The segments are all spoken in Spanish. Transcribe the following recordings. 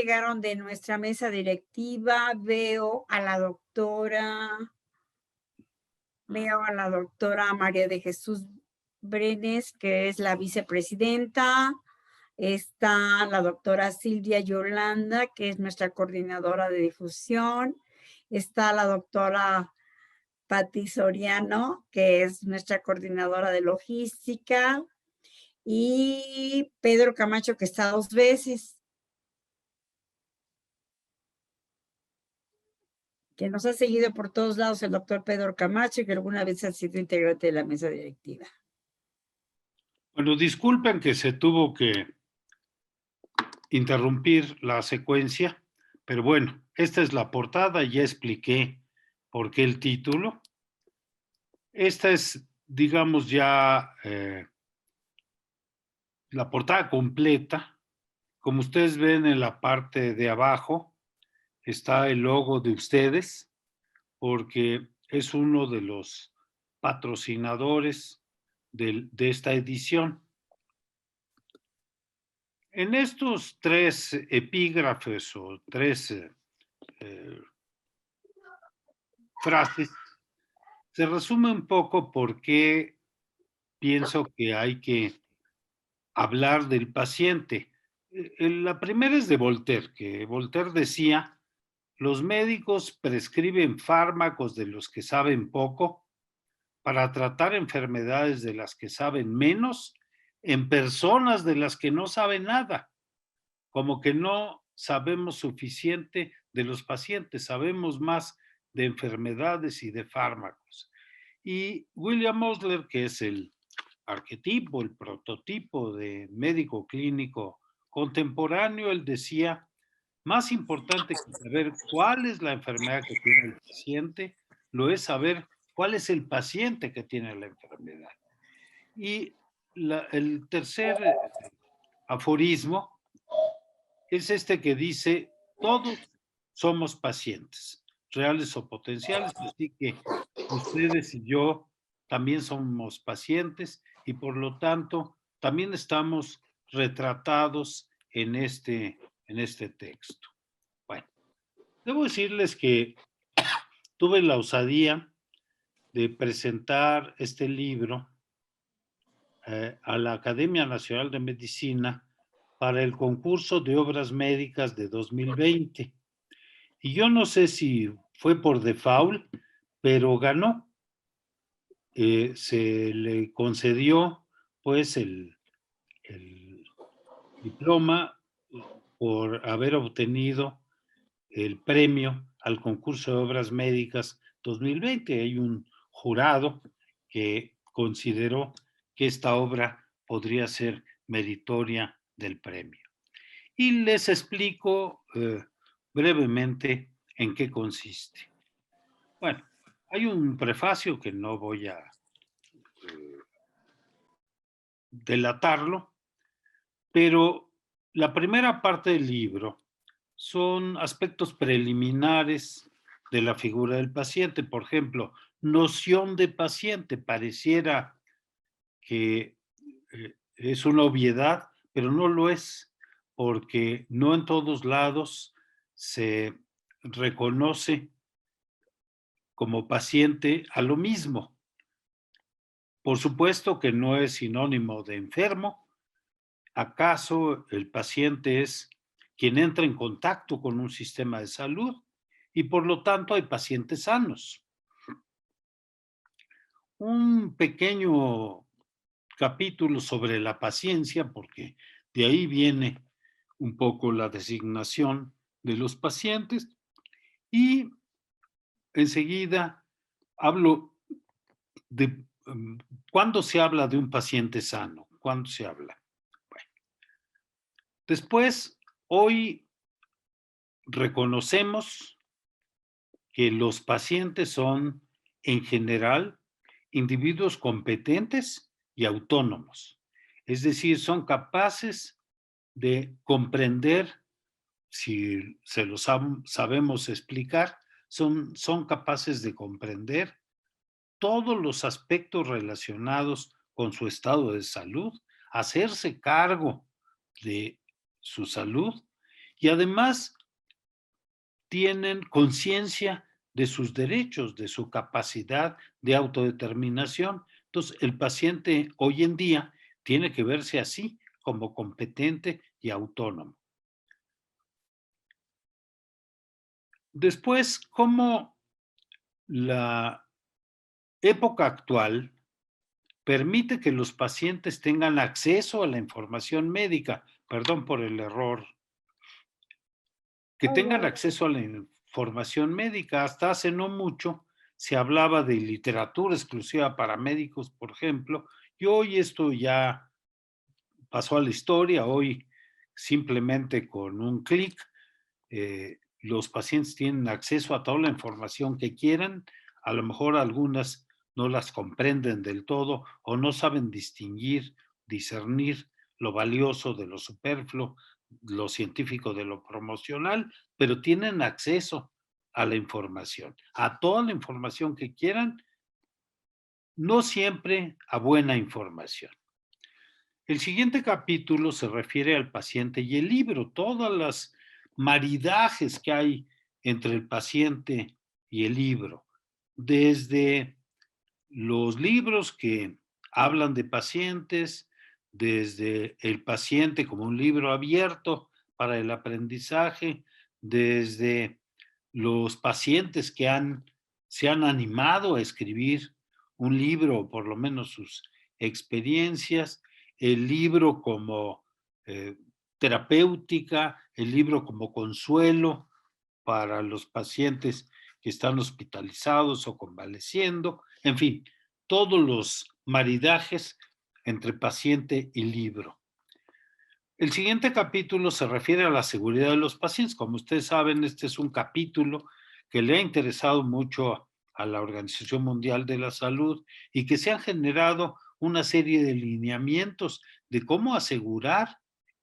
llegaron de nuestra mesa directiva. Veo a la doctora María de Jesús Brenes, que es la vicepresidenta. Está la doctora Silvia Yolanda, que es nuestra coordinadora de difusión. Está la doctora Patti Soriano, que es nuestra coordinadora de logística. Y Pedro Camacho, que está 2 veces, que nos ha seguido por todos lados el doctor Pedro Camacho, que alguna vez ha sido integrante de la mesa directiva. Bueno, disculpen que se tuvo que interrumpir la secuencia, pero bueno, esta es la portada, ya expliqué por qué el título. Esta es, digamos, ya la portada completa. Como ustedes ven en la parte de abajo, está el logo de ustedes, porque es uno de los patrocinadores de esta edición. En estos 3 epígrafes o 3 frases, se resume un poco por qué pienso que hay que hablar del paciente. La primera es de Voltaire, que Voltaire decía: los médicos prescriben fármacos de los que saben poco para tratar enfermedades de las que saben menos en personas de las que no saben nada. Como que no sabemos suficiente de los pacientes, sabemos más de enfermedades y de fármacos. Y William Osler, que es el arquetipo, el prototipo de médico clínico contemporáneo, él decía: más importante que saber cuál es la enfermedad que tiene el paciente, lo es saber cuál es el paciente que tiene la enfermedad. Y el tercer aforismo es este que dice: todos somos pacientes, reales o potenciales, así que ustedes y yo también somos pacientes y por lo tanto también estamos retratados en este texto. Bueno, debo decirles que tuve la osadía de presentar este libro a la Academia Nacional de Medicina para el concurso de obras médicas de 2020. Y yo no sé si fue por default, pero ganó. Se le concedió pues el diploma por haber obtenido el premio al concurso de obras médicas 2020. Hay un jurado que consideró que esta obra podría ser meritoria del premio. Y les explico brevemente en qué consiste. Bueno, hay un prefacio que no voy a delatarlo, pero la primera parte del libro son aspectos preliminares de la figura del paciente. Por ejemplo, noción de paciente. Pareciera que es una obviedad, pero no lo es, porque no en todos lados se reconoce como paciente a lo mismo. Por supuesto que no es sinónimo de enfermo. ¿Acaso el paciente es quien entra en contacto con un sistema de salud? Y por lo tanto hay pacientes sanos. Un pequeño capítulo sobre la paciencia, porque de ahí viene un poco la designación de los pacientes. Y enseguida hablo de cuándo se habla de un paciente sano, cuándo se habla. Bueno. Después, hoy reconocemos que los pacientes son, en general, individuos competentes y autónomos. Es decir, son capaces de comprender, si se lo sabemos explicar, son capaces de comprender todos los aspectos relacionados con su estado de salud, hacerse cargo de su salud y además tienen conciencia de sus derechos, de su capacidad de autodeterminación. Entonces, el paciente hoy en día tiene que verse así, como competente y autónomo. Después, cómo la época actual permite que los pacientes tengan acceso a la información médica, perdón por el error, que tengan acceso a la información médica. Hasta hace no mucho se hablaba de literatura exclusiva para médicos, por ejemplo, y hoy esto ya pasó a la historia. Hoy simplemente con un clic los pacientes tienen acceso a toda la información que quieran. A lo mejor algunas no las comprenden del todo o no saben distinguir, discernir lo valioso de lo superfluo, lo científico de lo promocional, pero tienen acceso a la información, a toda la información que quieran, no siempre a buena información. El siguiente capítulo se refiere al paciente y el libro, todas las maridajes que hay entre el paciente y el libro, desde los libros que hablan de pacientes, desde el paciente como un libro abierto para el aprendizaje, desde los pacientes que se han animado a escribir un libro o por lo menos sus experiencias, el libro como terapéutica, el libro como consuelo para los pacientes que están hospitalizados o convaleciendo, en fin, todos los maridajes entre paciente y libro. El siguiente capítulo se refiere a la seguridad de los pacientes. Como ustedes saben, este es un capítulo que le ha interesado mucho a la Organización Mundial de la Salud y que se han generado una serie de lineamientos de cómo asegurar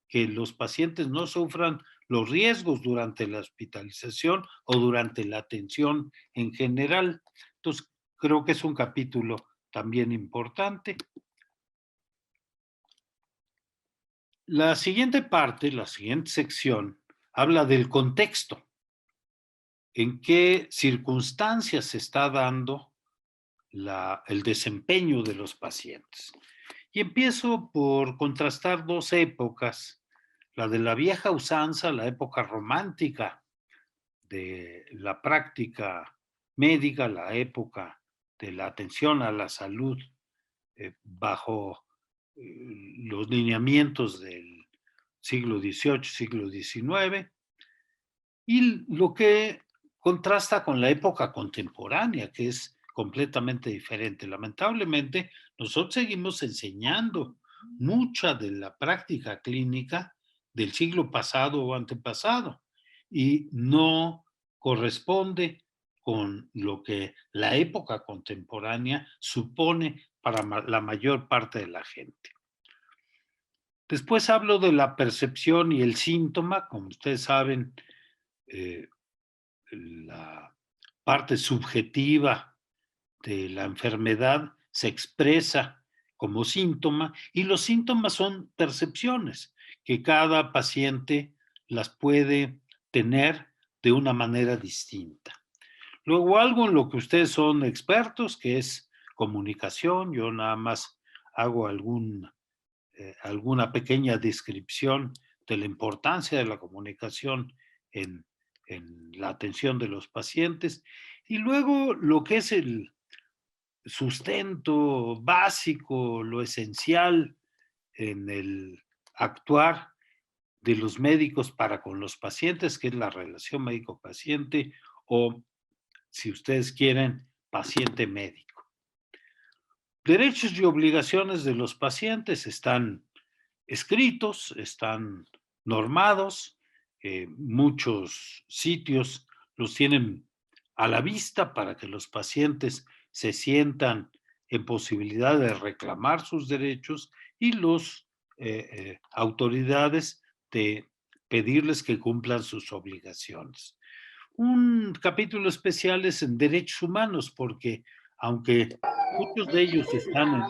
que los pacientes no sufran los riesgos durante la hospitalización o durante la atención en general. Entonces, creo que es un capítulo también importante. La siguiente parte, la siguiente sección, habla del contexto. ¿En qué circunstancias se está dando el desempeño de los pacientes? Y empiezo por contrastar dos épocas, la de la vieja usanza, la época romántica de la práctica médica, la época de la atención a la salud bajo los lineamientos del siglo XVIII, siglo XIX, y lo que contrasta con la época contemporánea, que es completamente diferente. Lamentablemente, nosotros seguimos enseñando mucha de la práctica clínica del siglo pasado o antepasado y no corresponde con lo que la época contemporánea supone para la mayor parte de la gente. Después hablo de la percepción y el síntoma. Como ustedes saben, la parte subjetiva de la enfermedad se expresa como síntoma y los síntomas son percepciones que cada paciente las puede tener de una manera distinta. Luego, algo en lo que ustedes son expertos, que es comunicación. Yo nada más hago alguna pequeña descripción de la importancia de la comunicación en la atención de los pacientes. Y luego lo que es el sustento básico, lo esencial en el actuar de los médicos para con los pacientes, que es la relación médico-paciente o, si ustedes quieren, paciente-médico. Derechos y obligaciones de los pacientes están escritos, están normados, muchos sitios los tienen a la vista para que los pacientes se sientan en posibilidad de reclamar sus derechos y las autoridades de pedirles que cumplan sus obligaciones. Un capítulo especial es en derechos humanos, porque aunque muchos de ellos están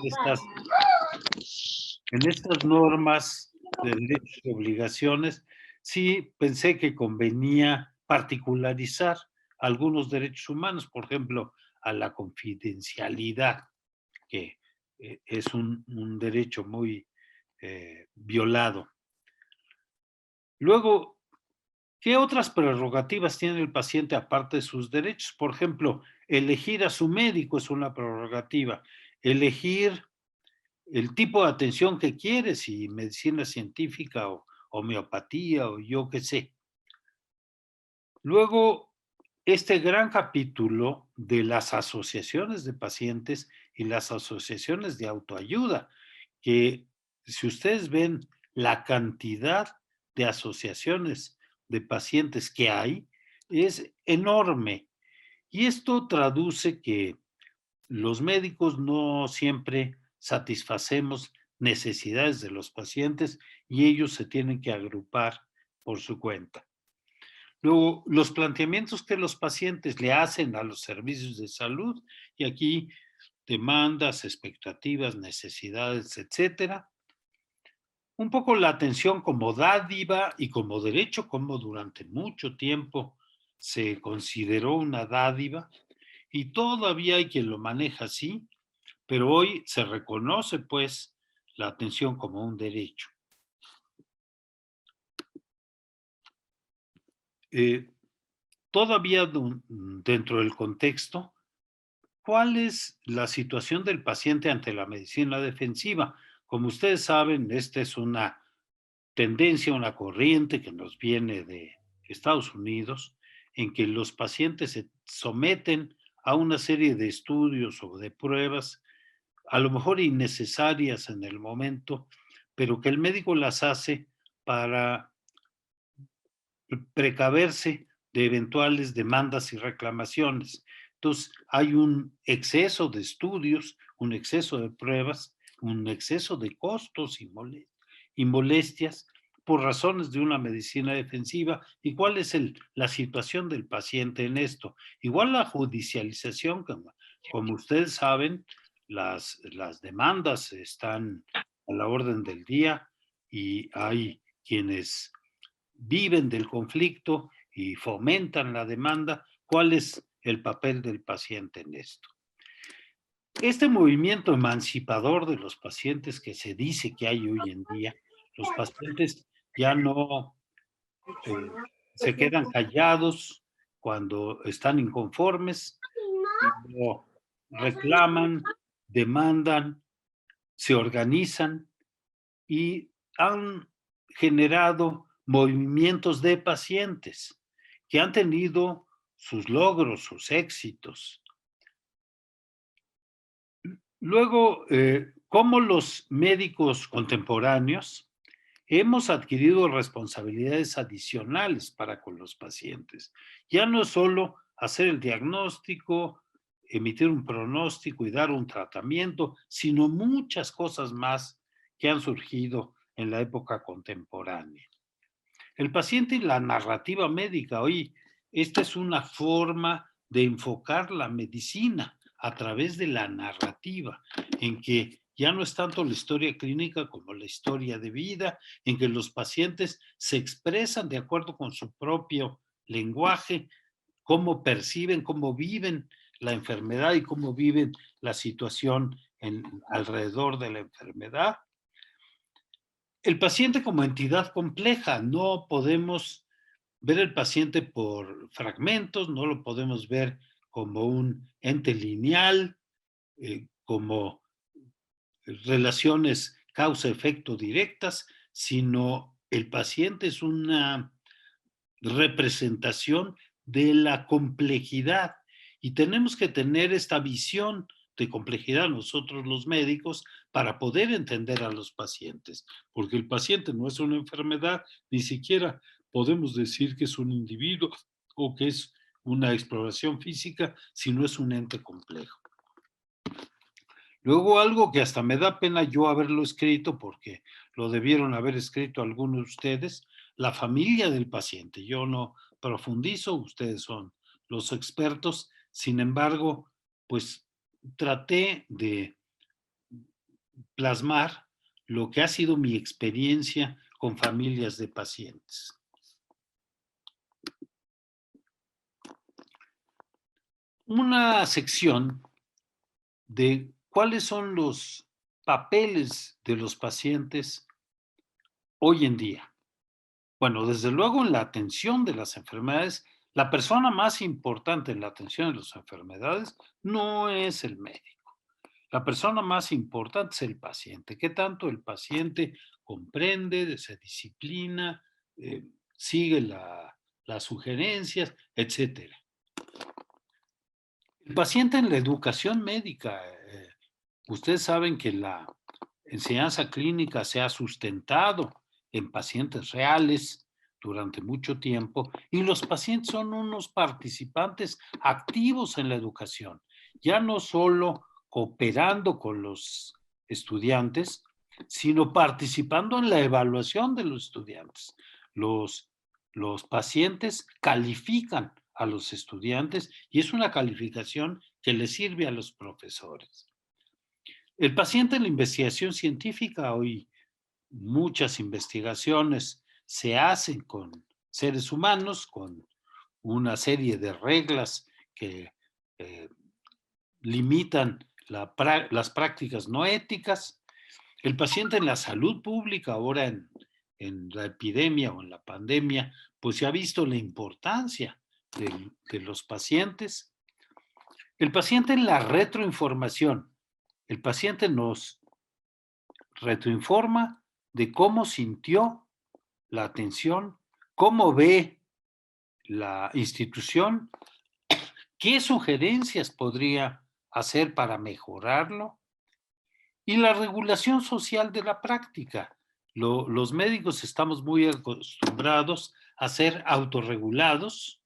en estas normas de derechos y obligaciones, sí pensé que convenía particularizar algunos derechos humanos, por ejemplo, a la confidencialidad, que es un derecho muy violado. Luego, ¿qué otras prerrogativas tiene el paciente aparte de sus derechos? Por ejemplo, elegir a su médico es una prerrogativa. Elegir el tipo de atención que quiere, si medicina científica o homeopatía o yo qué sé. Luego, este gran capítulo de las asociaciones de pacientes y las asociaciones de autoayuda, que si ustedes ven la cantidad de asociaciones de pacientes que hay, es enorme. Y esto traduce que los médicos no siempre satisfacemos necesidades de los pacientes y ellos se tienen que agrupar por su cuenta. Luego, los planteamientos que los pacientes le hacen a los servicios de salud, y aquí demandas, expectativas, necesidades, etcétera. Un poco la atención como dádiva y como derecho, como durante mucho tiempo se consideró una dádiva, y todavía hay quien lo maneja así, pero hoy se reconoce pues la atención como un derecho. Todavía dentro del contexto, ¿cuál es la situación del paciente ante la medicina defensiva? Como ustedes saben, esta es una tendencia, una corriente que nos viene de Estados Unidos, en que los pacientes se someten a una serie de estudios o de pruebas, a lo mejor innecesarias en el momento, pero que el médico las hace para precaverse de eventuales demandas y reclamaciones. Entonces, hay un exceso de estudios, un exceso de pruebas, un exceso de costos y molestias por razones de una medicina defensiva. ¿Y cuál es la situación del paciente en esto? Igual la judicialización, como ustedes saben, las demandas están a la orden del día y hay quienes viven del conflicto y fomentan la demanda. ¿Cuál es el papel del paciente en esto? Este movimiento emancipador de los pacientes que se dice que hay hoy en día, los pacientes ya no se quedan callados cuando están inconformes, sino reclaman, demandan, se organizan y han generado movimientos de pacientes que han tenido sus logros, sus éxitos. Luego, ¿cómo los médicos contemporáneos hemos adquirido responsabilidades adicionales para con los pacientes? Ya no es solo hacer el diagnóstico, emitir un pronóstico y dar un tratamiento, sino muchas cosas más que han surgido en la época contemporánea. El paciente y la narrativa médica. Hoy, esta es una forma de enfocar la medicina a través de la narrativa, en que ya no es tanto la historia clínica como la historia de vida, en que los pacientes se expresan de acuerdo con su propio lenguaje, cómo perciben, cómo viven la enfermedad y cómo viven la situación alrededor de la enfermedad. El paciente como entidad compleja, no podemos ver el paciente por fragmentos, no lo podemos ver como un ente lineal, como relaciones causa-efecto directas, sino el paciente es una representación de la complejidad y tenemos que tener esta visión de complejidad nosotros los médicos para poder entender a los pacientes, porque el paciente no es una enfermedad, ni siquiera podemos decir que es un individuo o que es una exploración física, sino es un ente complejo. Luego algo que hasta me da pena yo haberlo escrito, porque lo debieron haber escrito algunos de ustedes, la familia del paciente. Yo no profundizo, ustedes son los expertos, sin embargo, pues traté de plasmar lo que ha sido mi experiencia con familias de pacientes. una sección de cuáles son los papeles de los pacientes hoy en día. Bueno, desde luego en la atención de las enfermedades, la persona más importante en la atención de las enfermedades no es el médico. La persona más importante es el paciente. ¿Qué tanto el paciente comprende, se disciplina, sigue las sugerencias, etcétera? El paciente en la educación médica, ustedes saben que la enseñanza clínica se ha sustentado en pacientes reales durante mucho tiempo y los pacientes son unos participantes activos en la educación, ya no solo cooperando con los estudiantes, sino participando en la evaluación de los estudiantes. Los, los pacientes califican a los estudiantes y es una calificación que les sirve a los profesores. El paciente en la investigación científica, hoy muchas investigaciones se hacen con seres humanos, con una serie de reglas que limitan las prácticas no éticas. El paciente en la salud pública, ahora en la epidemia o en la pandemia, pues se ha visto la importancia de los pacientes. El paciente en la retroinformación. El paciente nos retroinforma de cómo sintió la atención, cómo ve la institución, qué sugerencias podría hacer para mejorarlo. Y la regulación social de la práctica. Los médicos estamos muy acostumbrados a ser autorregulados.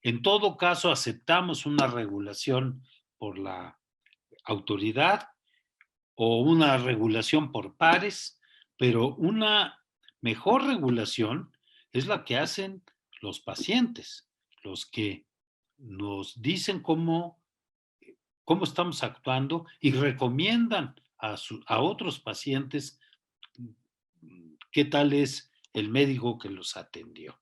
En todo caso, aceptamos una regulación por la autoridad o una regulación por pares, pero una mejor regulación es la que hacen los pacientes, los que nos dicen cómo estamos actuando y recomiendan a otros pacientes qué tal es el médico que los atendió.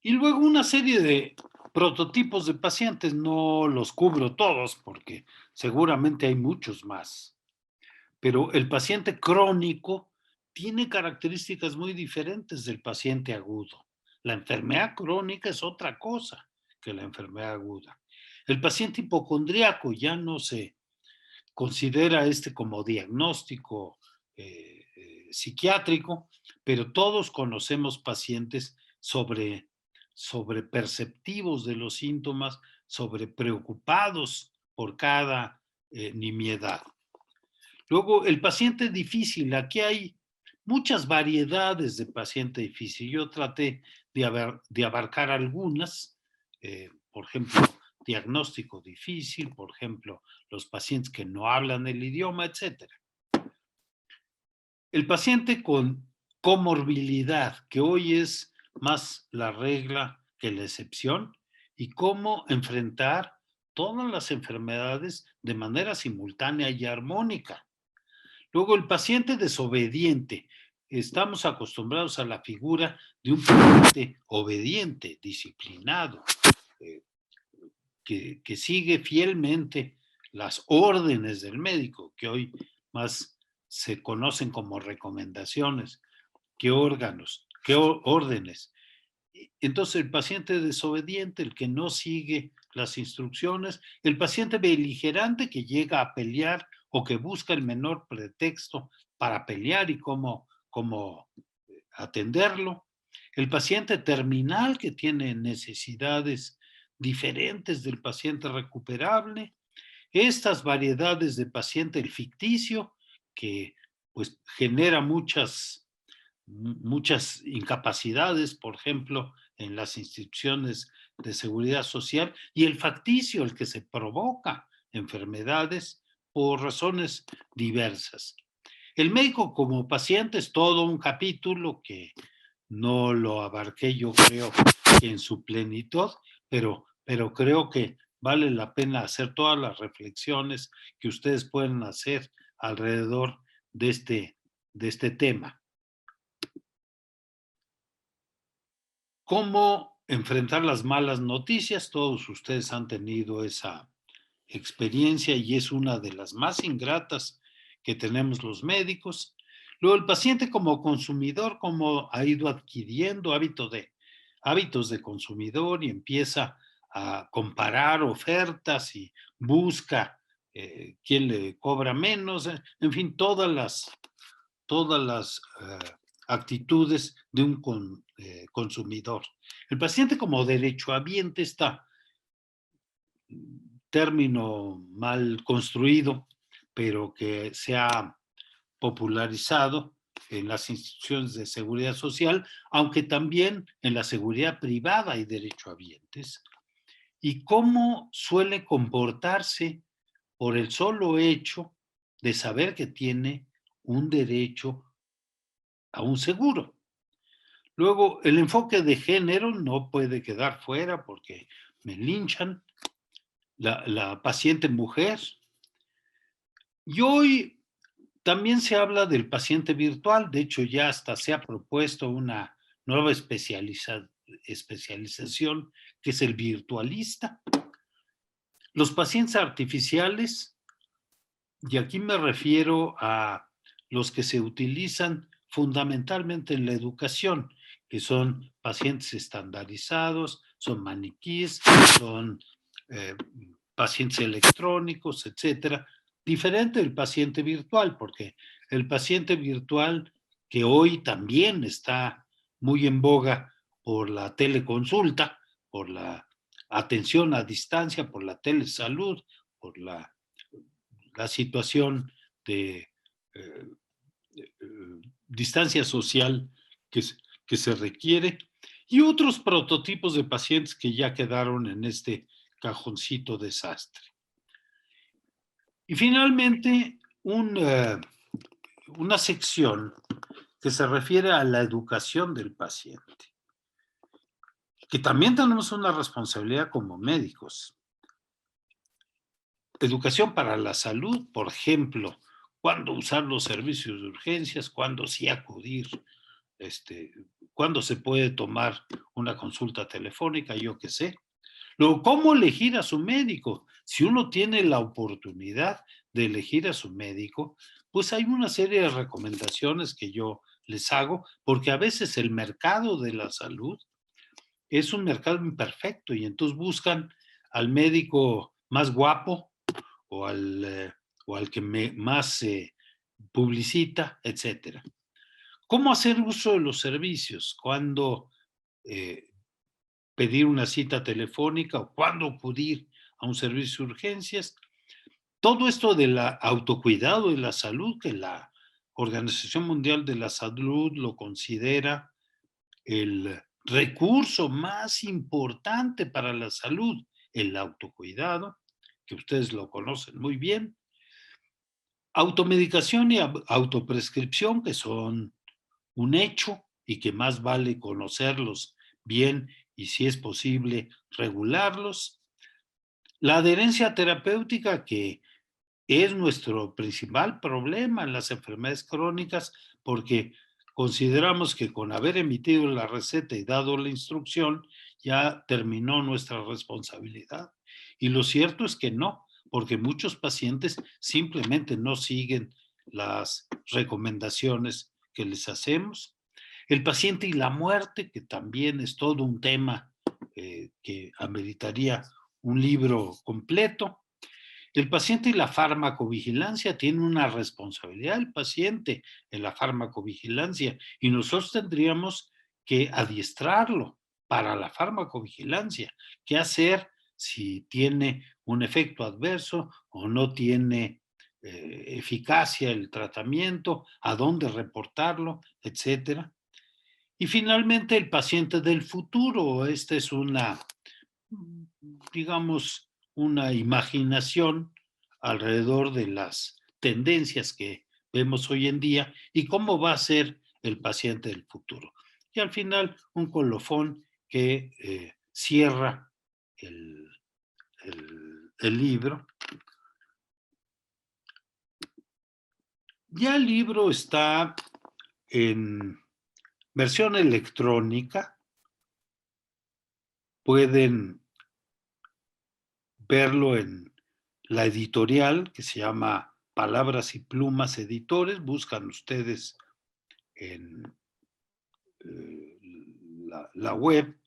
Y luego una serie de prototipos de pacientes, no los cubro todos porque seguramente hay muchos más, pero el paciente crónico tiene características muy diferentes del paciente agudo. La enfermedad crónica es otra cosa que la enfermedad aguda. El paciente hipocondríaco ya no se considera como diagnóstico psiquiátrico, pero todos conocemos pacientes sobre perceptivos de los síntomas, sobre preocupados por cada nimiedad. Luego, el paciente difícil. Aquí hay muchas variedades de paciente difícil. Yo traté de abarcar algunas, por ejemplo, diagnóstico difícil, por ejemplo, los pacientes que no hablan el idioma, etc. El paciente con comorbilidad, que hoy es más la regla que la excepción, y cómo enfrentar todas las enfermedades de manera simultánea y armónica. Luego, el paciente desobediente. Estamos acostumbrados a la figura de un paciente obediente, disciplinado, que sigue fielmente las órdenes del médico, que hoy más se conocen como recomendaciones, que órdenes. Entonces, el paciente desobediente, el que no sigue las instrucciones, el paciente beligerante que llega a pelear o que busca el menor pretexto para pelear y cómo atenderlo, el paciente terminal que tiene necesidades diferentes del paciente recuperable, estas variedades de paciente, el ficticio, que pues genera muchas incapacidades, por ejemplo, en las instituciones de seguridad social, y el facticio, el que se provoca enfermedades por razones diversas. El médico como paciente es todo un capítulo que no lo abarqué yo creo en su plenitud, pero creo que vale la pena hacer todas las reflexiones que ustedes pueden hacer alrededor de este tema. ¿Cómo enfrentar las malas noticias? Todos ustedes han tenido esa experiencia y es una de las más ingratas que tenemos los médicos. Luego el paciente como consumidor, como ha ido adquiriendo hábitos de consumidor y empieza a comparar ofertas y busca quién le cobra menos, en fin, todas las actitudes de un consumidor. El paciente como derechohabiente está término mal construido, pero que se ha popularizado en las instituciones de seguridad social, aunque también en la seguridad privada hay derechohabientes, y cómo suele comportarse por el solo hecho de saber que tiene un derecho a un seguro. Luego, el enfoque de género no puede quedar fuera porque me linchan. La paciente mujer. Y hoy también se habla del paciente virtual. De hecho, ya hasta se ha propuesto una nueva especialización que es el virtualista. Los pacientes artificiales, y aquí me refiero a los que se utilizan fundamentalmente en la educación, que son pacientes estandarizados, son maniquíes, son eh, pacientes electrónicos, etcétera, diferente del paciente virtual, porque el paciente virtual, que hoy también está muy en boga por la teleconsulta, por la atención a distancia, por la telesalud, por la situación de eh, distancia social que, que se requiere, y otros prototipos de pacientes que ya quedaron en este cajoncito desastre. Y finalmente, una sección que se refiere a la educación del paciente, que también tenemos una responsabilidad como médicos. Educación para la salud, por ejemplo, cuándo usar los servicios de urgencias, cuándo sí acudir, cuándo se puede tomar una consulta telefónica, yo qué sé. Luego, ¿cómo elegir a su médico? Si uno tiene la oportunidad de elegir a su médico, pues hay una serie de recomendaciones que yo les hago, porque a veces el mercado de la salud es un mercado imperfecto y entonces buscan al médico más guapo o al que más publicita, etcétera. ¿Cómo hacer uso de los servicios? ¿Cuándo eh, pedir una cita telefónica o cuándo acudir a un servicio de urgencias? Todo esto del autocuidado de la salud, que la Organización Mundial de la Salud lo considera el recurso más importante para la salud, el autocuidado, que ustedes lo conocen muy bien. Automedicación y autoprescripción, que son un hecho y que más vale conocerlos bien y, si es posible, regularlos. La adherencia terapéutica, que es nuestro principal problema en las enfermedades crónicas, porque consideramos que con haber emitido la receta y dado la instrucción, ya terminó nuestra responsabilidad. Y lo cierto es que no, porque muchos pacientes simplemente no siguen las recomendaciones que les hacemos. El paciente y la muerte, que también es todo un tema que ameritaría un libro completo. El paciente y la farmacovigilancia, tiene una responsabilidad el paciente en la farmacovigilancia y nosotros tendríamos que adiestrarlo para la farmacovigilancia. ¿Qué hacer si tiene un efecto adverso o no tiene eficacia el tratamiento? ¿A dónde reportarlo? Etcétera. Y finalmente, el paciente del futuro. Esta es digamos, una imaginación alrededor de las tendencias que vemos hoy en día y cómo va a ser el paciente del futuro. Y al final, un colofón que cierra el, el libro. Ya el libro está en versión electrónica, pueden verlo en la editorial que se llama Palabras y Plumas Editores. Buscan ustedes en la web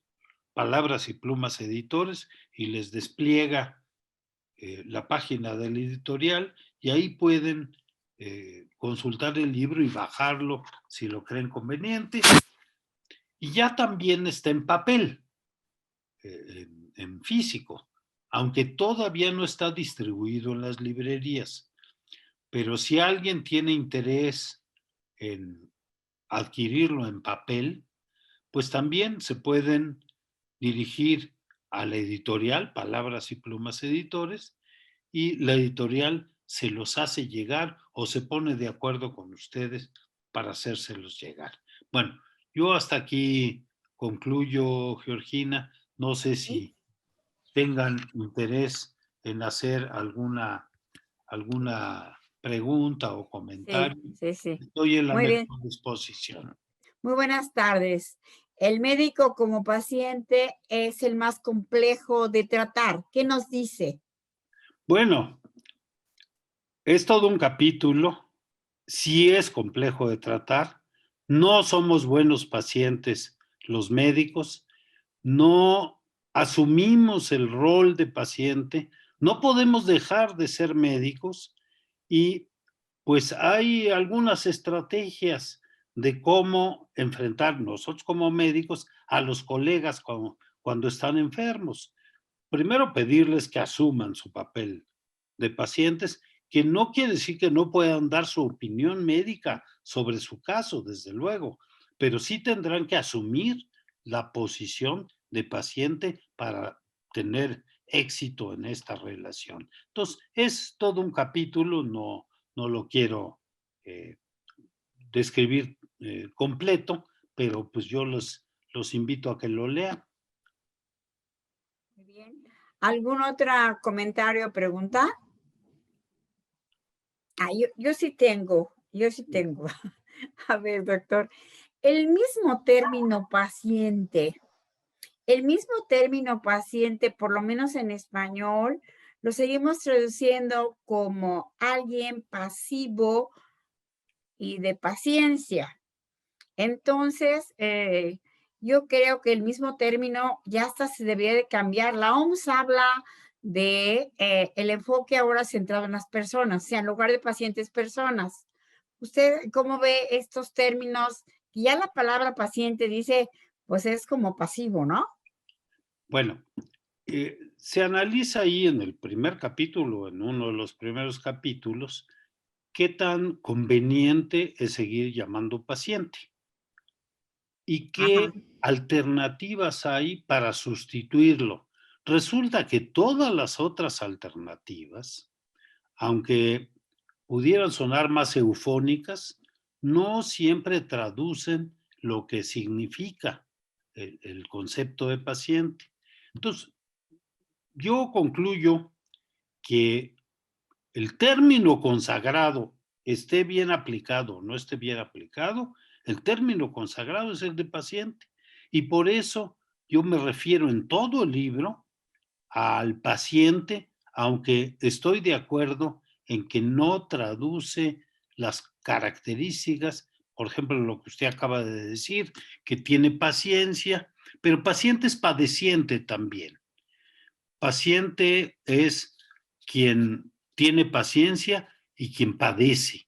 Palabras y Plumas Editores y les despliega la página del editorial y ahí pueden consultar el libro y bajarlo si lo creen conveniente. Y ya también está en papel, en físico, aunque todavía no está distribuido en las librerías. Pero si alguien tiene interés en adquirirlo en papel, pues también se pueden dirigir a la editorial Palabras y Plumas Editores y la editorial se los hace llegar o se pone de acuerdo con ustedes para hacérselos llegar. Bueno, yo hasta aquí concluyo, Georgina. No sé si tengan interés en hacer alguna pregunta o comentario. Sí. Estoy en la Muy bien. mejor disposición. Muy buenas tardes. El médico como paciente es el más complejo de tratar. ¿Qué nos dice? Bueno, es todo un capítulo. Sí es complejo de tratar. No somos buenos pacientes los médicos. No asumimos el rol de paciente. No podemos dejar de ser médicos y pues hay algunas estrategias de cómo enfrentar nosotros como médicos a los colegas cuando están enfermos. Primero, pedirles que asuman su papel de pacientes, que no quiere decir que no puedan dar su opinión médica sobre su caso, desde luego, pero sí tendrán que asumir la posición de paciente para tener éxito en esta relación. Entonces, es todo un capítulo, no lo quiero describir completo, pero pues yo los invito a que lo lean. Muy bien. ¿Algún otro comentario o pregunta? Yo sí tengo. A ver, doctor, el mismo término paciente, por lo menos en español, lo seguimos traduciendo como alguien pasivo y de paciencia. Entonces, yo creo que el mismo término ya hasta se debería de cambiar. La OMS habla de el enfoque ahora centrado en las personas, o sea, en lugar de pacientes, personas. ¿Usted cómo ve estos términos? Ya la palabra paciente dice, pues es como pasivo, ¿no? Bueno, se analiza ahí en el primer capítulo, en uno de los primeros capítulos, qué tan conveniente es seguir llamando paciente y qué alternativas hay para sustituirlo. Resulta que todas las otras alternativas, aunque pudieran sonar más eufónicas, no siempre traducen lo que significa el concepto de paciente. Entonces, yo concluyo que el término consagrado esté bien aplicado o no esté bien aplicado, el término consagrado es el de paciente. Y por eso yo me refiero en todo el libro al paciente, aunque estoy de acuerdo en que no traduce las características, por ejemplo, lo que usted acaba de decir, que tiene paciencia, pero paciente es padeciente también. Paciente es quien tiene paciencia y quien padece.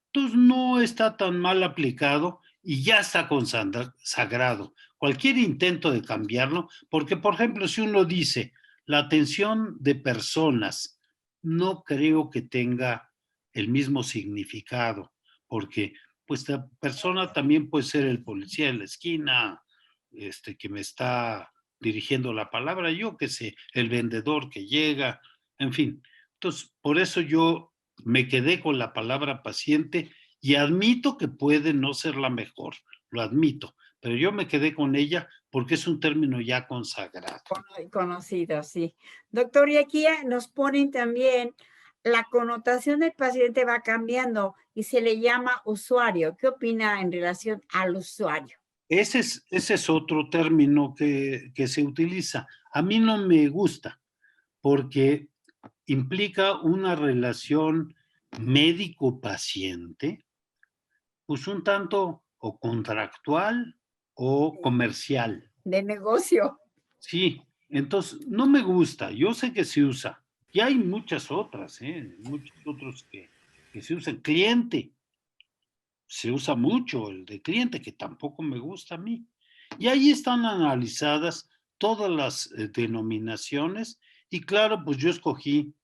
Entonces no está tan mal aplicado y ya está consagrado. Cualquier intento de cambiarlo, porque por ejemplo, si uno dice la atención de personas, no creo que tenga el mismo significado, porque pues la persona también puede ser el policía de la esquina, que me está dirigiendo la palabra, yo que sé, el vendedor que llega, en fin. Entonces, por eso yo me quedé con la palabra paciente y admito que puede no ser la mejor, lo admito, pero yo me quedé con ella porque es un término ya consagrado. Conocido, sí. Doctor, y aquí nos ponen también la connotación del paciente va cambiando y se le llama usuario. ¿Qué opina en relación al usuario? ese es otro término que se utiliza. A mí no me gusta porque implica una relación médico-paciente, pues un tanto o contractual o comercial. De negocio. Sí, entonces no me gusta. Yo sé que se usa. Y hay muchas otras, muchos otros que se usan. Cliente, se usa mucho el de cliente, que tampoco me gusta a mí. Y ahí están analizadas todas las denominaciones. Y claro, pues yo escogí,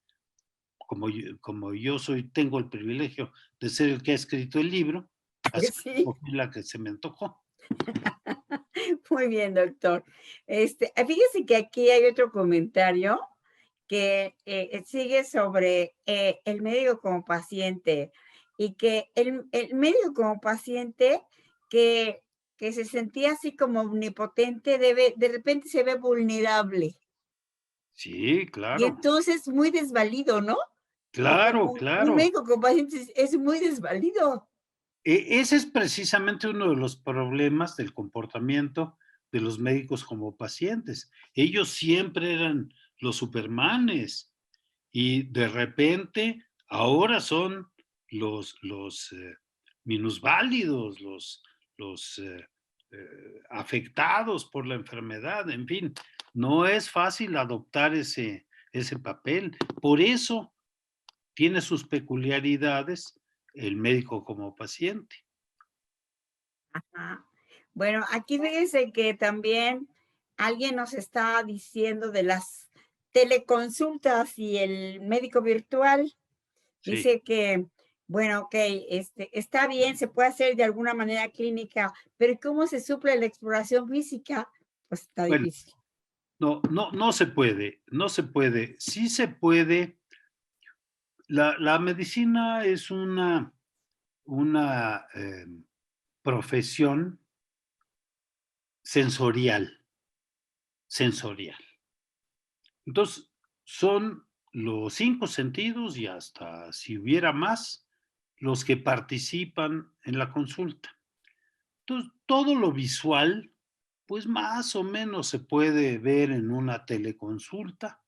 como yo tengo el privilegio de ser el que ha escrito el libro, así que Sí, escogí la que se me antojó. muy bien, doctor. Fíjese que aquí hay otro comentario que sigue sobre el médico como paciente y que el médico como paciente que, que se sentía así como omnipotente de repente se ve vulnerable Sí, y claro, entonces muy desvalido, ¿no? claro, Un claro. médico como paciente es muy desvalido. Ese es precisamente uno de los problemas del comportamiento de los médicos como pacientes. Ellos siempre eran los supermanes y de repente ahora son los minusválidos, los afectados por la enfermedad. En fin, no es fácil adoptar ese papel. Por eso tiene sus peculiaridades el médico como paciente. Ajá. Bueno, aquí fíjese que también alguien nos está diciendo de las teleconsultas y el médico virtual. Sí. Dice que, bueno, ok, está bien, se puede hacer de alguna manera clínica, pero ¿cómo se suple la exploración física? Pues está Bueno, difícil. no se puede, no se puede. Sí se puede. La medicina es una profesión sensorial, sensorial. Entonces, son los 5 sentidos y hasta si hubiera más, los que participan en la consulta. Entonces, todo lo visual, pues más o menos se puede ver en una teleconsulta.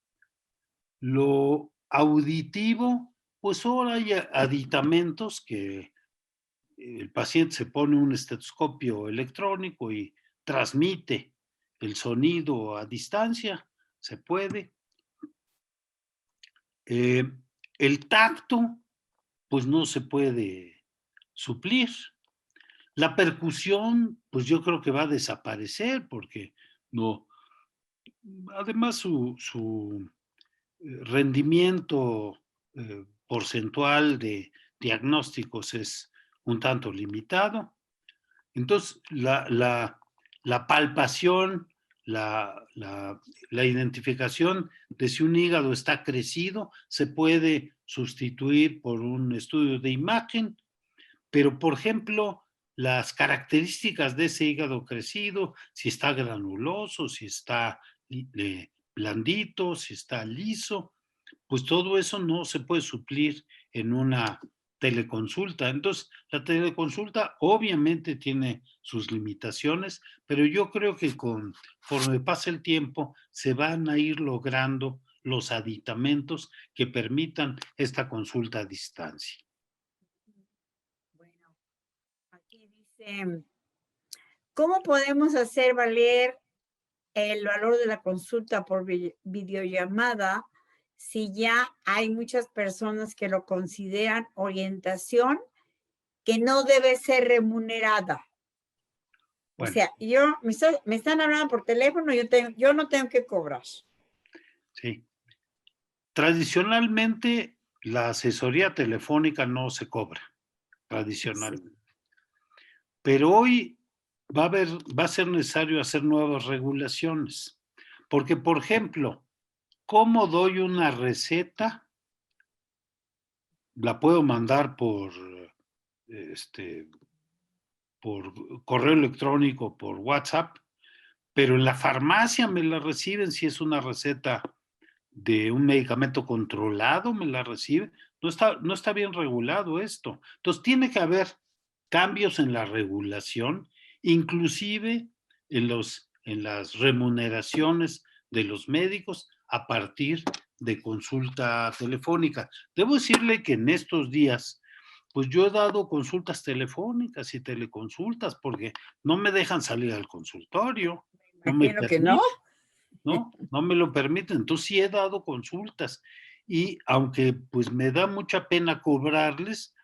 Lo auditivo, pues ahora hay aditamentos que el paciente se pone un estetoscopio electrónico y transmite el sonido a distancia, se puede. Eh, el tacto, pues no se puede suplir. La percusión, pues yo creo que va a desaparecer porque no, además su rendimiento porcentual de diagnósticos es un tanto limitado. Entonces, la palpación, la identificación de si un hígado está crecido se puede sustituir por un estudio de imagen, pero por ejemplo, las características de ese hígado crecido, si está granuloso, si está blandito, si está liso, pues todo eso no se puede suplir en una teleconsulta. Entonces, la teleconsulta obviamente tiene sus limitaciones, pero yo creo que conforme pasa el tiempo, se van a ir logrando los aditamentos que permitan esta consulta a distancia. Bueno, aquí dice, ¿cómo podemos hacer valer el valor de la consulta por videollamada si ya hay muchas personas que lo consideran orientación que no debe ser remunerada? O Bueno, sea, me están hablando por teléfono, yo no tengo que cobrar. sí. Tradicionalmente, la asesoría telefónica no se cobra, Sí. tradicionalmente. Pero hoy va a ser necesario hacer nuevas regulaciones. Porque, por ejemplo, ¿cómo doy una receta? La puedo mandar este, por correo electrónico, por WhatsApp, pero en la farmacia me la reciben si es una receta de un medicamento controlado, me la reciben. No está bien regulado esto. Entonces, tiene que haber cambios en la regulación inclusive en las remuneraciones de los médicos a partir de consulta telefónica. Debo decirle que en estos días, pues yo he dado consultas telefónicas y teleconsultas porque no me dejan salir al consultorio, no me Imagino que no. permiten, ¿no? No me lo permiten. Entonces sí he dado consultas y aunque pues me da mucha pena cobrarles,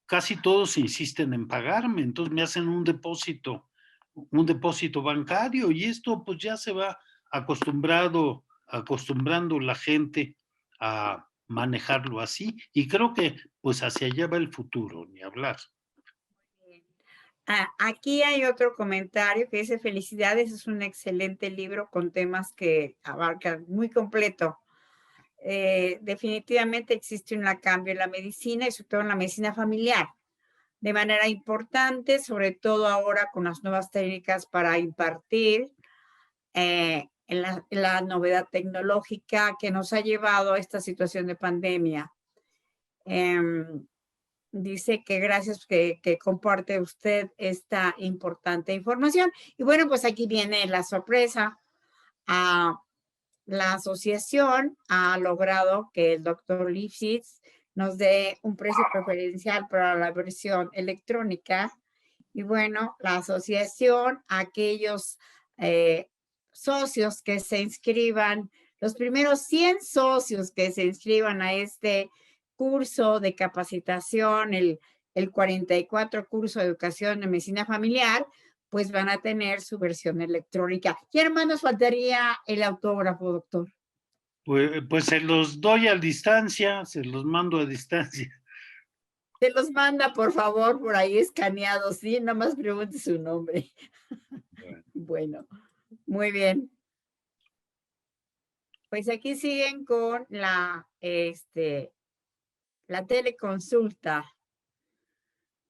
casi todos insisten en pagarme, entonces me hacen un depósito bancario y esto pues ya se va acostumbrando la gente a manejarlo así y creo que pues hacia allá va el futuro, ni hablar. Aquí hay otro comentario que dice: felicidades, es un excelente libro con temas que abarcan muy completo. Definitivamente existe un cambio en la medicina y sobre todo en la medicina familiar, de manera importante, sobre todo ahora con las nuevas técnicas para impartir, en la novedad tecnológica que nos ha llevado a esta situación de pandemia. Dice que gracias que comparte usted esta importante información. Y bueno, pues aquí viene la sorpresa. La asociación ha logrado que el doctor Lifshitz nos dé un precio preferencial para la versión electrónica. Y bueno, la asociación, aquellos socios que se inscriban, los primeros 100 socios que se inscriban a este curso de capacitación, el 44 curso de educación de medicina familiar, pues van a tener su versión electrónica. ¿Y hermanos faltaría el autógrafo, doctor? Pues se los doy a distancia, se los mando a distancia. Se los manda, por favor, por ahí escaneados, ¿sí? Nada más pregunte su nombre. Bueno, muy bien. Pues aquí siguen con la teleconsulta.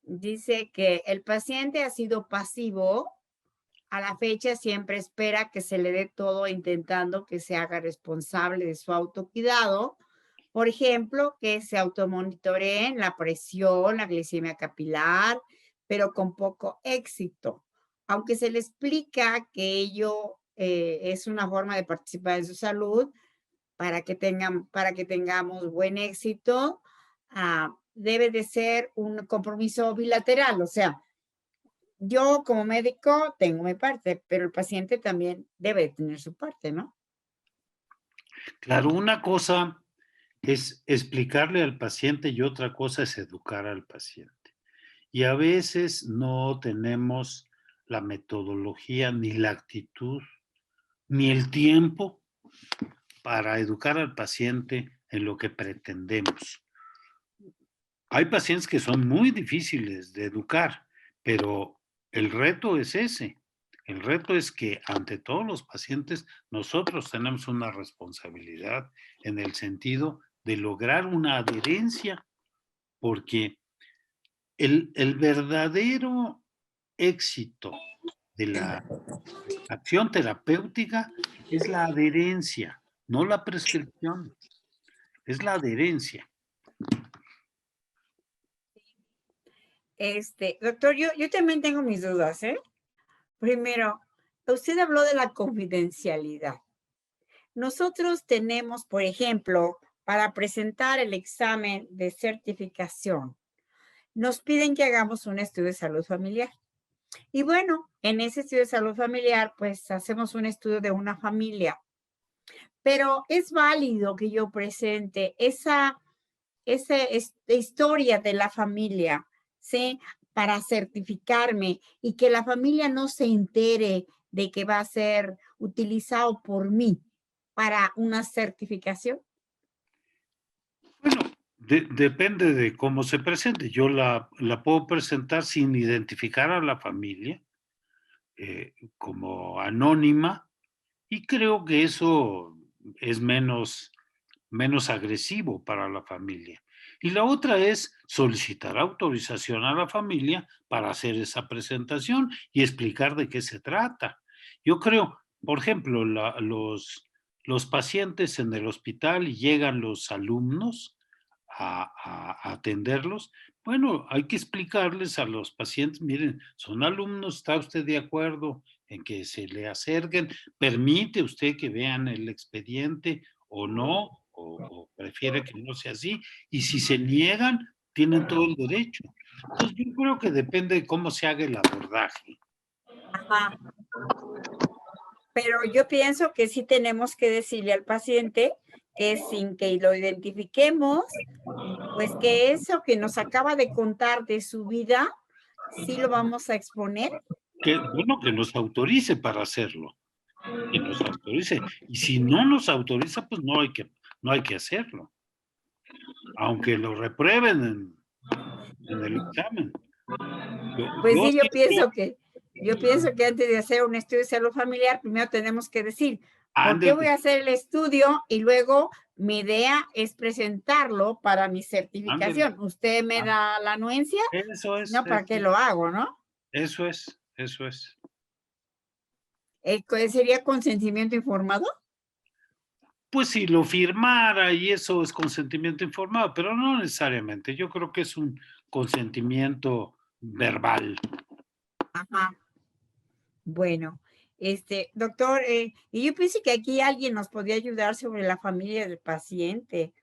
Dice que el paciente ha sido pasivo. A la fecha siempre espera que se le dé todo intentando que se haga responsable de su autocuidado. Por ejemplo, que se automonitoreen la presión, la glicemia capilar, pero con poco éxito. Aunque se le explica que ello es una forma de participar en su salud para que tengamos buen éxito, debe de ser un compromiso bilateral. O sea, yo como médico tengo mi parte, pero el paciente también debe tener su parte, ¿no? Claro, una cosa es explicarle al paciente y otra cosa es educar al paciente. Y a veces no tenemos la metodología, ni la actitud, ni el tiempo para educar al paciente en lo que pretendemos. Hay pacientes que son muy difíciles de educar, pero el reto es ese. El reto es que ante todos los pacientes nosotros tenemos una responsabilidad en el sentido de lograr una adherencia, porque el verdadero éxito de la acción terapéutica es la adherencia, no la prescripción, es la adherencia. Doctor, yo también tengo mis dudas, ¿eh? Primero, usted habló de la confidencialidad. Nosotros tenemos, por ejemplo, para presentar el examen de certificación, nos piden que hagamos un estudio de salud familiar. Y bueno, en ese estudio de salud familiar, pues hacemos un estudio de una familia. Pero es válido que yo presente esa historia de la familia, ¿sí? Para certificarme y que la familia no se entere de que va a ser utilizado por mí para una certificación. Bueno, depende de cómo se presente. Yo la puedo presentar sin identificar a la familia, como anónima, y creo que eso es menos agresivo para la familia. Y la otra es solicitar autorización a la familia para hacer esa presentación y explicar de qué se trata. Yo creo, por ejemplo, los pacientes en el hospital y llegan los alumnos a atenderlos, Bueno, hay que explicarles a los pacientes, miren, son alumnos, ¿está usted de acuerdo en que se le acerquen? ¿Permite usted que vean el expediente o no? ¿O prefiere que no sea así? Y si se niegan, tienen todo el derecho. Entonces, yo creo que depende de cómo se haga el abordaje. Ajá. Pero yo pienso que sí tenemos que decirle al paciente que sin que lo identifiquemos, pues que eso que nos acaba de contar de su vida, sí lo vamos a exponer. Que, bueno, que nos autorice para hacerlo, que nos autorice. Y si no nos autoriza, pues no hay que hacerlo, aunque lo reprueben en el examen. Pues Yo sí, siento, yo pienso que antes de hacer un estudio de salud familiar, primero tenemos que decir, ¿por qué voy ándele, a hacer el estudio? Y luego mi idea es presentarlo para mi ándele. certificación. ¿Usted me da la anuencia? Eso Si es, no, ¿para qué lo hago, no? eso es, eso es. ¿Sería consentimiento informado? Pues si lo firmara y eso es consentimiento informado, pero no necesariamente. Yo creo que es un consentimiento verbal. Ajá. Bueno, doctor, y yo pienso que aquí alguien nos podría ayudar sobre la familia del paciente,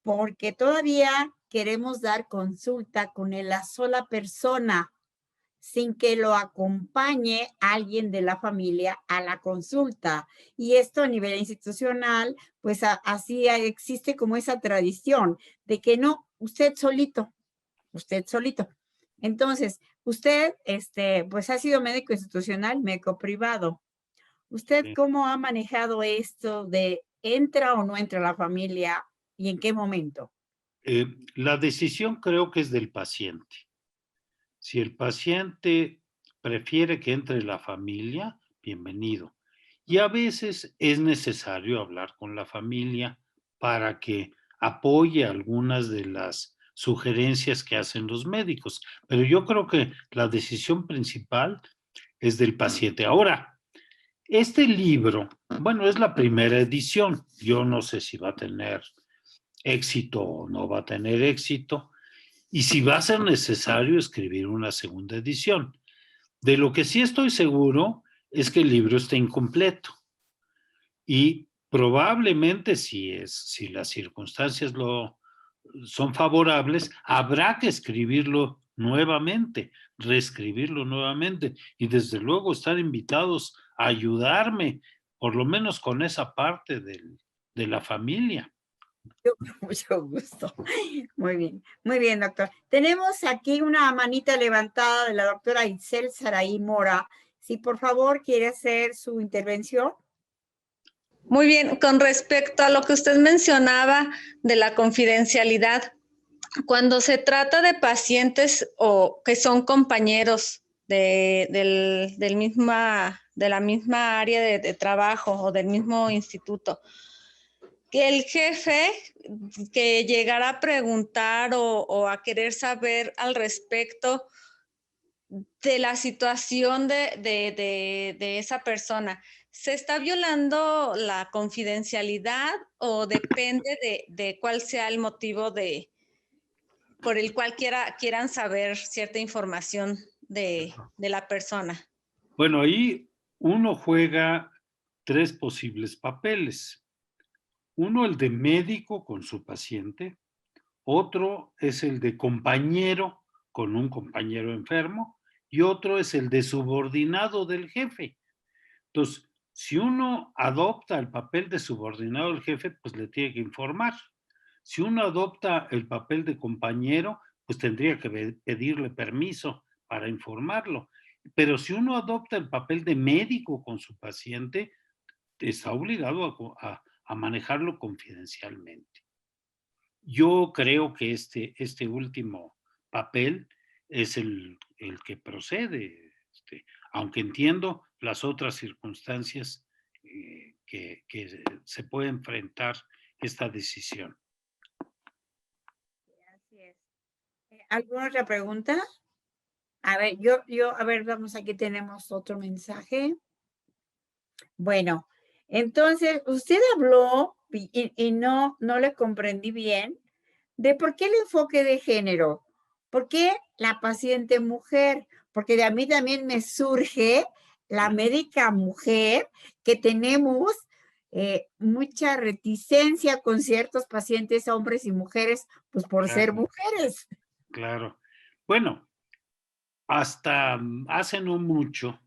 porque todavía queremos dar consulta con la sola persona sin que lo acompañe alguien de la familia a la consulta. Y esto a nivel institucional, pues así existe como esa tradición de que no, usted solito. Entonces, usted, pues ha sido médico institucional, médico privado. ¿Usted Sí. cómo ha manejado esto de entra o no entra la familia y en qué momento? La decisión creo que es del paciente. Si el paciente prefiere que entre la familia, bienvenido. Y a veces es necesario hablar con la familia para que apoye algunas de las sugerencias que hacen los médicos. Pero yo creo que la decisión principal es del paciente. Ahora, este libro, bueno, es la primera edición. Yo no sé si va a tener éxito o no va a tener éxito, y si va a ser necesario escribir una segunda edición. De lo que sí estoy seguro es que el libro está incompleto y probablemente si las circunstancias son favorables, habrá que escribirlo nuevamente, reescribirlo nuevamente y desde luego estar invitados a ayudarme, por lo menos con esa parte de la familia. Mucho gusto. Muy bien, doctor. Tenemos aquí una manita levantada de la doctora Itzel Saraí Mora. Si por favor quiere hacer su intervención. Muy bien, con respecto a lo que usted mencionaba de la confidencialidad, cuando se trata de pacientes o que son compañeros de la misma área de trabajo o del mismo instituto, que el jefe que llegara a preguntar o a querer saber al respecto de la situación de esa persona, ¿se está violando la confidencialidad o depende de cuál sea el motivo por el cual quieran saber cierta información de la persona? Bueno, ahí uno juega tres posibles papeles. Uno, el de médico con su paciente. Otro es el de compañero con un compañero enfermo. Y otro es el de subordinado del jefe. Entonces, si uno adopta el papel de subordinado del jefe, pues le tiene que informar. Si uno adopta el papel de compañero, pues tendría que pedirle permiso para informarlo. Pero si uno adopta el papel de médico con su paciente, está obligado a manejarlo confidencialmente. Yo creo que este último papel es el que procede, aunque entiendo las otras circunstancias que se puede enfrentar esta decisión. Así es. ¿Alguna otra pregunta? A ver, a ver, vamos, aquí tenemos otro mensaje. Bueno, entonces usted habló y no le comprendí bien de por qué el enfoque de género, por qué la paciente mujer, porque de a mí también me surge la médica mujer, que tenemos mucha reticencia con ciertos pacientes, hombres y mujeres, pues por ser Claro, mujeres. claro. Bueno, hasta hace no mucho,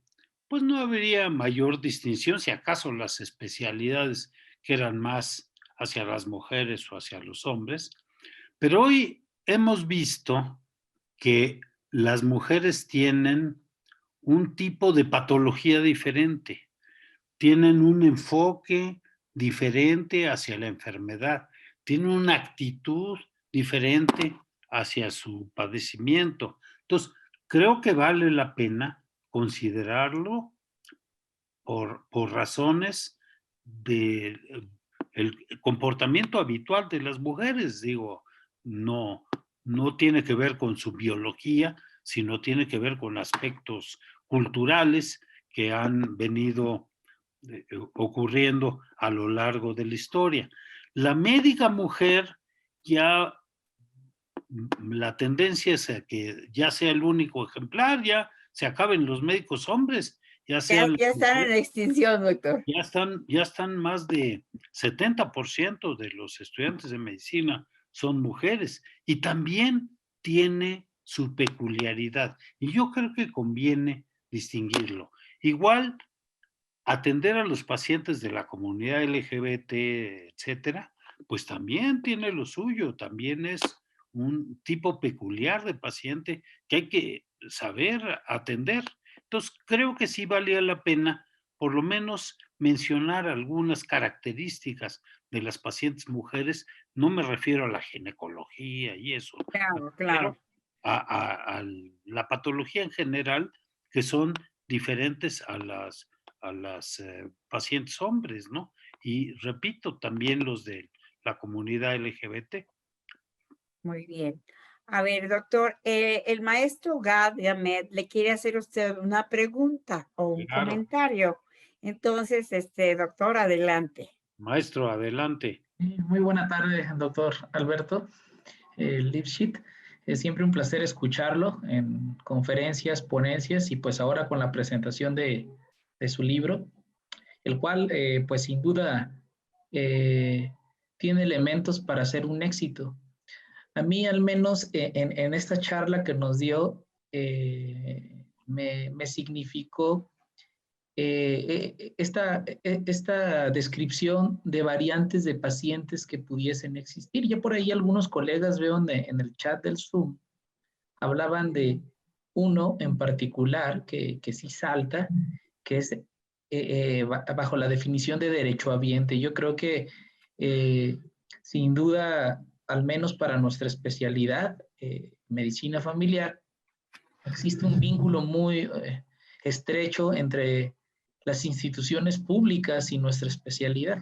pues no habría mayor distinción, si acaso las especialidades que eran más hacia las mujeres o hacia los hombres, pero hoy hemos visto que las mujeres tienen un tipo de patología diferente, tienen un enfoque diferente hacia la enfermedad, tienen una actitud diferente hacia su padecimiento. Entonces, creo que vale la pena considerarlo por razones del comportamiento habitual de las mujeres. Digo, no, no tiene que ver con su biología, sino tiene que ver con aspectos culturales que han venido ocurriendo a lo largo de la historia. La médica mujer ya, la tendencia es a que ya sea el único ejemplar, ya se acaben los médicos hombres, ya sean Ya están en extinción, doctor. ya están más de 70% de los estudiantes de medicina son mujeres y también tiene su peculiaridad. Y yo creo que conviene distinguirlo. Igual, atender a los pacientes de la comunidad LGBT, etcétera, pues también tiene lo suyo, también es un tipo peculiar de paciente que hay que saber atender. Entonces, creo que sí valía la pena por lo menos mencionar algunas características de las pacientes mujeres. No me refiero a la ginecología y eso, me Claro, refiero claro. a la patología en general, que son diferentes a las pacientes hombres, ¿no? Y repito, también los de la comunidad LGBT. Muy bien. A ver, doctor, el maestro Gad Ahmed le quiere hacer a usted una pregunta o un Claro, comentario. Entonces, doctor, adelante. maestro, adelante. Muy buena tarde, doctor Alberto Lipschitz. Es siempre un placer escucharlo en conferencias, ponencias y pues ahora con la presentación de su libro, el cual pues sin duda tiene elementos para ser un éxito. A mí al menos en esta charla que nos dio me significó esta descripción de variantes de pacientes que pudiesen existir. Ya por ahí algunos colegas veo en el chat del Zoom, hablaban de uno en particular que sí salta, que es bajo la definición de derechohabiente. Yo creo que sin duda, al menos para nuestra especialidad, medicina familiar, existe un vínculo muy estrecho entre las instituciones públicas y nuestra especialidad.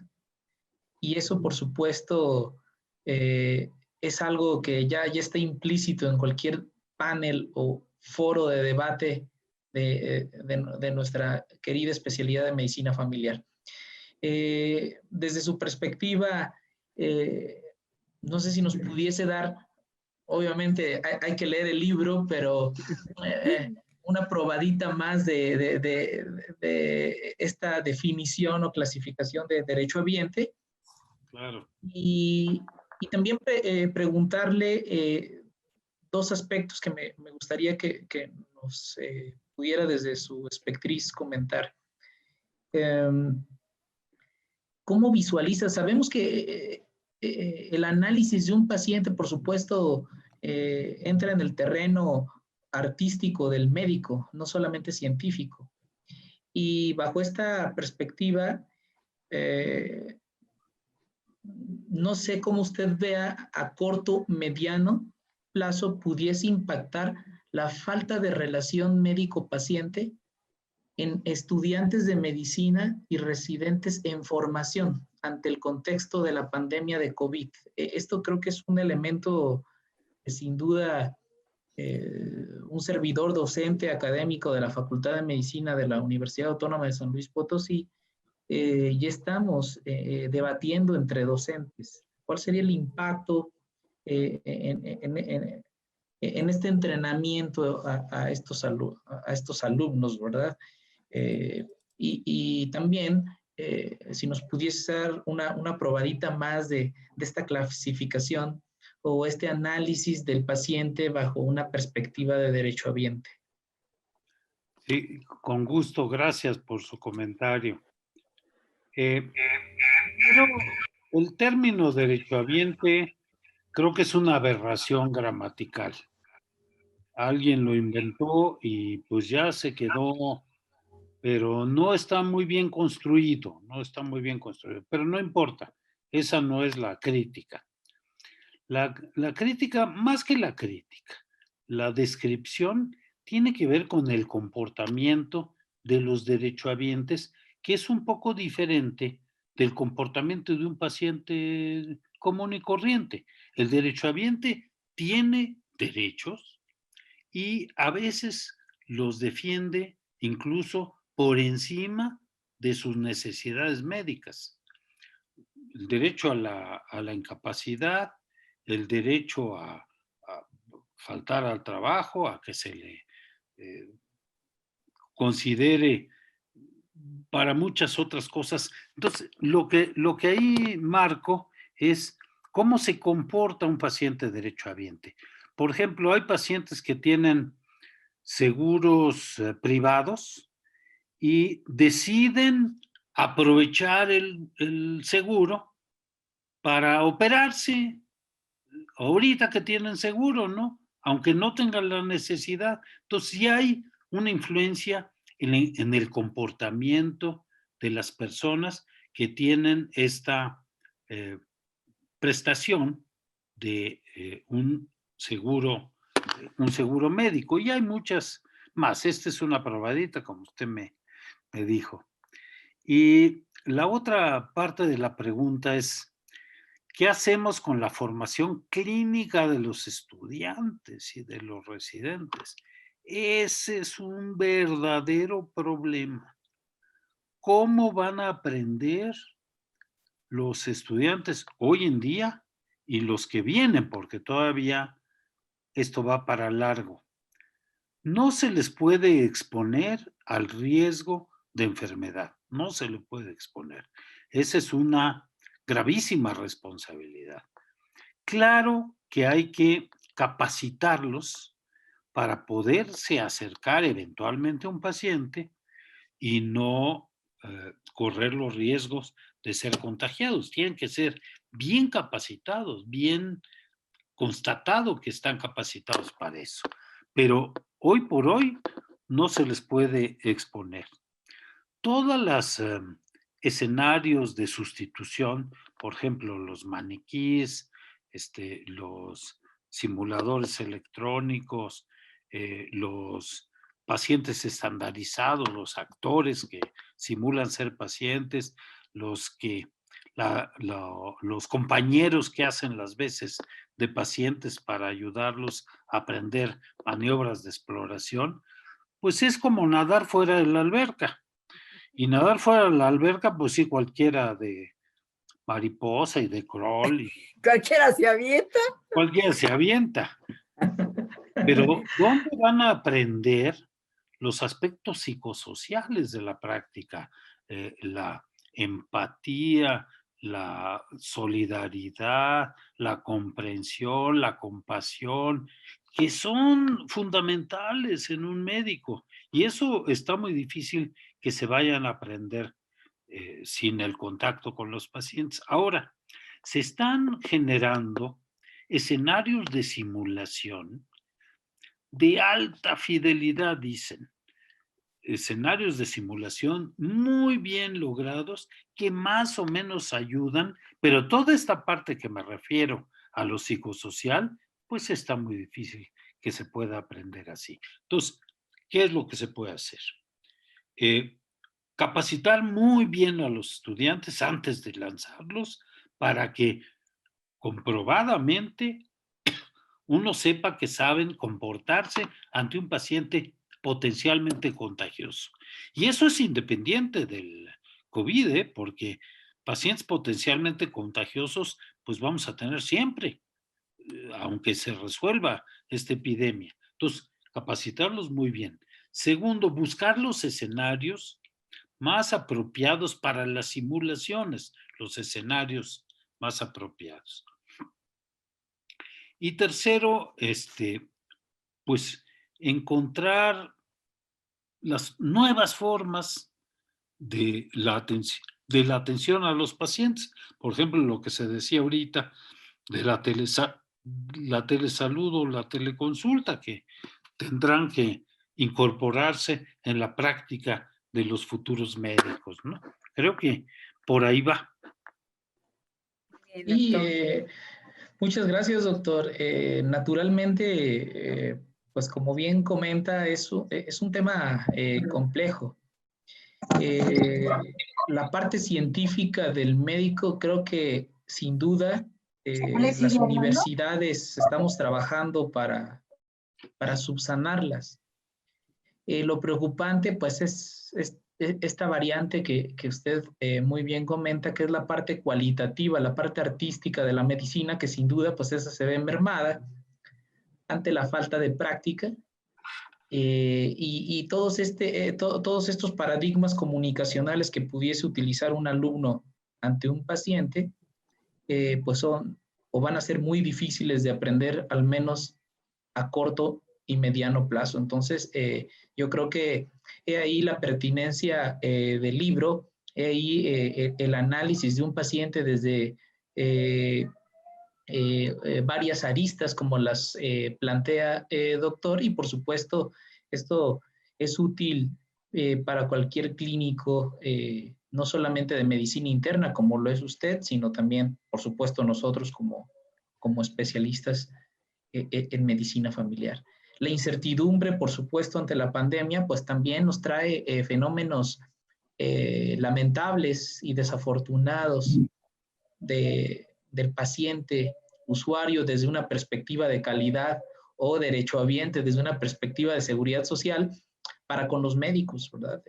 Y eso, por supuesto, es algo que ya está implícito en cualquier panel o foro de debate de nuestra querida especialidad de medicina familiar. Desde su perspectiva, no sé si nos pudiese dar, obviamente hay que leer el libro, pero una probadita más de esta definición o clasificación de derechohabiente. Claro. Y también preguntarle dos aspectos que me gustaría que nos pudiera desde su espectriz comentar. ¿Cómo visualiza? Sabemos que el análisis de un paciente, por supuesto, entra en el terreno artístico del médico, no solamente científico. Y bajo esta perspectiva, no sé cómo usted vea a corto, mediano plazo pudiese impactar la falta de relación médico-paciente en estudiantes de medicina y residentes en formación ante el contexto de la pandemia de COVID. Esto creo que es un elemento que sin duda un servidor docente académico de la Facultad de Medicina de la Universidad Autónoma de San Luis Potosí, ya estamos debatiendo entre docentes. ¿Cuál sería el impacto en este entrenamiento a estos alumnos, ¿verdad? Y también, si nos pudiese dar una probadita más de esta clasificación o este análisis del paciente bajo una perspectiva de derechohabiente. Sí, con gusto, gracias por su comentario. Pero el término derechohabiente creo que es una aberración gramatical. Alguien lo inventó y pues ya se quedó, pero no está muy bien construido, no está muy bien construido, pero no importa, esa no es la crítica. La crítica, más que la crítica, la descripción tiene que ver con el comportamiento de los derechohabientes, que es un poco diferente del comportamiento de un paciente común y corriente. El derechohabiente tiene derechos y a veces los defiende incluso por encima de sus necesidades médicas. El derecho a la incapacidad, el derecho a faltar al trabajo, a que se le considere para muchas otras cosas. Entonces, lo que ahí marco es cómo se comporta un paciente derechohabiente. Por ejemplo, hay pacientes que tienen seguros privados y deciden aprovechar el seguro para operarse ahorita que tienen seguro, ¿no? Aunque no tengan la necesidad. Entonces, sí hay una influencia en el comportamiento de las personas que tienen esta prestación de un seguro médico. Y hay muchas más. Esta es una probadita, como usted me dijo. Y la otra parte de la pregunta es, ¿qué hacemos con la formación clínica de los estudiantes y de los residentes? Ese es un verdadero problema. ¿Cómo van a aprender los estudiantes hoy en día y los que vienen? Porque todavía esto va para largo. No se les puede exponer al riesgo de enfermedad. No se le puede exponer. Esa es una gravísima responsabilidad. Claro que hay que capacitarlos para poderse acercar eventualmente a un paciente y no correr los riesgos de ser contagiados. Tienen que ser bien capacitados, bien constatado que están capacitados para eso. Pero hoy por hoy no se les puede exponer. Todas las escenarios de sustitución, por ejemplo, los maniquíes, los simuladores electrónicos, los pacientes estandarizados, los actores que simulan ser pacientes, los compañeros que hacen las veces de pacientes para ayudarlos a aprender maniobras de exploración, pues es como nadar fuera de la alberca. Y nadar fuera de la alberca, pues sí, cualquiera de mariposa y de crawl. Y cualquiera se avienta. Cualquiera se avienta. Pero ¿dónde van a aprender los aspectos psicosociales de la práctica? La empatía, la solidaridad, la comprensión, la compasión, que son fundamentales en un médico. Y eso está muy difícil que se vayan a aprender sin el contacto con los pacientes. Ahora, se están generando escenarios de simulación de alta fidelidad, dicen. Escenarios de simulación muy bien logrados que más o menos ayudan, pero toda esta parte que me refiero a lo psicosocial, pues está muy difícil que se pueda aprender así. Entonces, ¿qué es lo que se puede hacer? Capacitar muy bien a los estudiantes antes de lanzarlos para que comprobadamente uno sepa que saben comportarse ante un paciente potencialmente contagioso. Y eso es independiente del COVID, porque pacientes potencialmente contagiosos, pues vamos a tener siempre. aunque se resuelva esta epidemia. Entonces, capacitarlos muy bien. Segundo, buscar los escenarios más apropiados para las simulaciones, los escenarios más apropiados. Y tercero, pues encontrar las nuevas formas de la atención a los pacientes. Por ejemplo, lo que se decía ahorita de la telesalud o la teleconsulta, que tendrán que incorporarse en la práctica de los futuros médicos, ¿no? Creo que por ahí va. Bien, Y doctor. muchas gracias, doctor. Naturalmente, pues como bien comenta, es un tema complejo. La parte científica del médico, creo que sin duda las universidades estamos trabajando para subsanarlas. Lo preocupante, pues, es esta variante que usted muy bien comenta, que es la parte cualitativa, la parte artística de la medicina, que sin duda, pues, esa se ve mermada ante la falta de práctica. Y todos estos paradigmas comunicacionales que pudiese utilizar un alumno ante un paciente, pues son o van a ser muy difíciles de aprender, al menos a corto y mediano plazo. Entonces, yo creo que he ahí la pertinencia del libro, he ahí el análisis de un paciente desde varias aristas como las plantea doctor, y por supuesto esto es útil para cualquier clínico, no solamente de medicina interna como lo es usted, sino también por supuesto nosotros como especialistas en medicina familiar. La incertidumbre, por supuesto, ante la pandemia, pues también nos trae fenómenos lamentables y desafortunados del paciente usuario desde una perspectiva de calidad o derechohabiente desde una perspectiva de seguridad social para con los médicos, ¿verdad?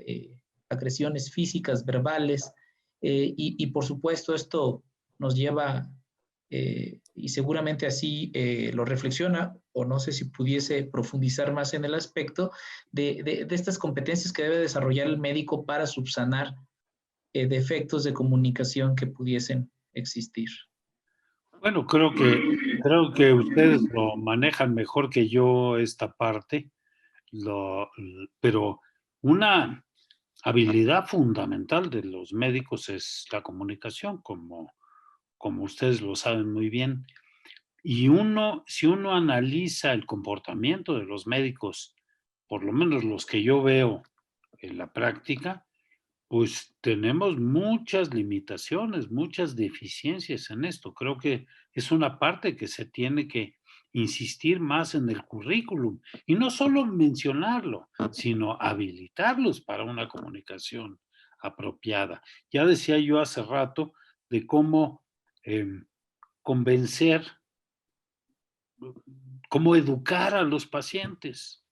Agresiones físicas, verbales, y por supuesto esto nos lleva, y seguramente así lo reflexiona, o no sé si pudiese profundizar más en el aspecto de estas competencias que debe desarrollar el médico para subsanar defectos de comunicación que pudiesen existir. Bueno, creo que ustedes lo manejan mejor que yo esta parte, pero una habilidad fundamental de los médicos es la comunicación, como ustedes lo saben muy bien. Y si uno analiza el comportamiento de los médicos, por lo menos los que yo veo en la práctica, pues tenemos muchas limitaciones, muchas deficiencias en esto. Creo que es una parte que se tiene que insistir más en el currículum y no solo mencionarlo, sino habilitarlos para una comunicación apropiada. Ya decía yo hace rato de cómo convencer, cómo educar a los pacientes,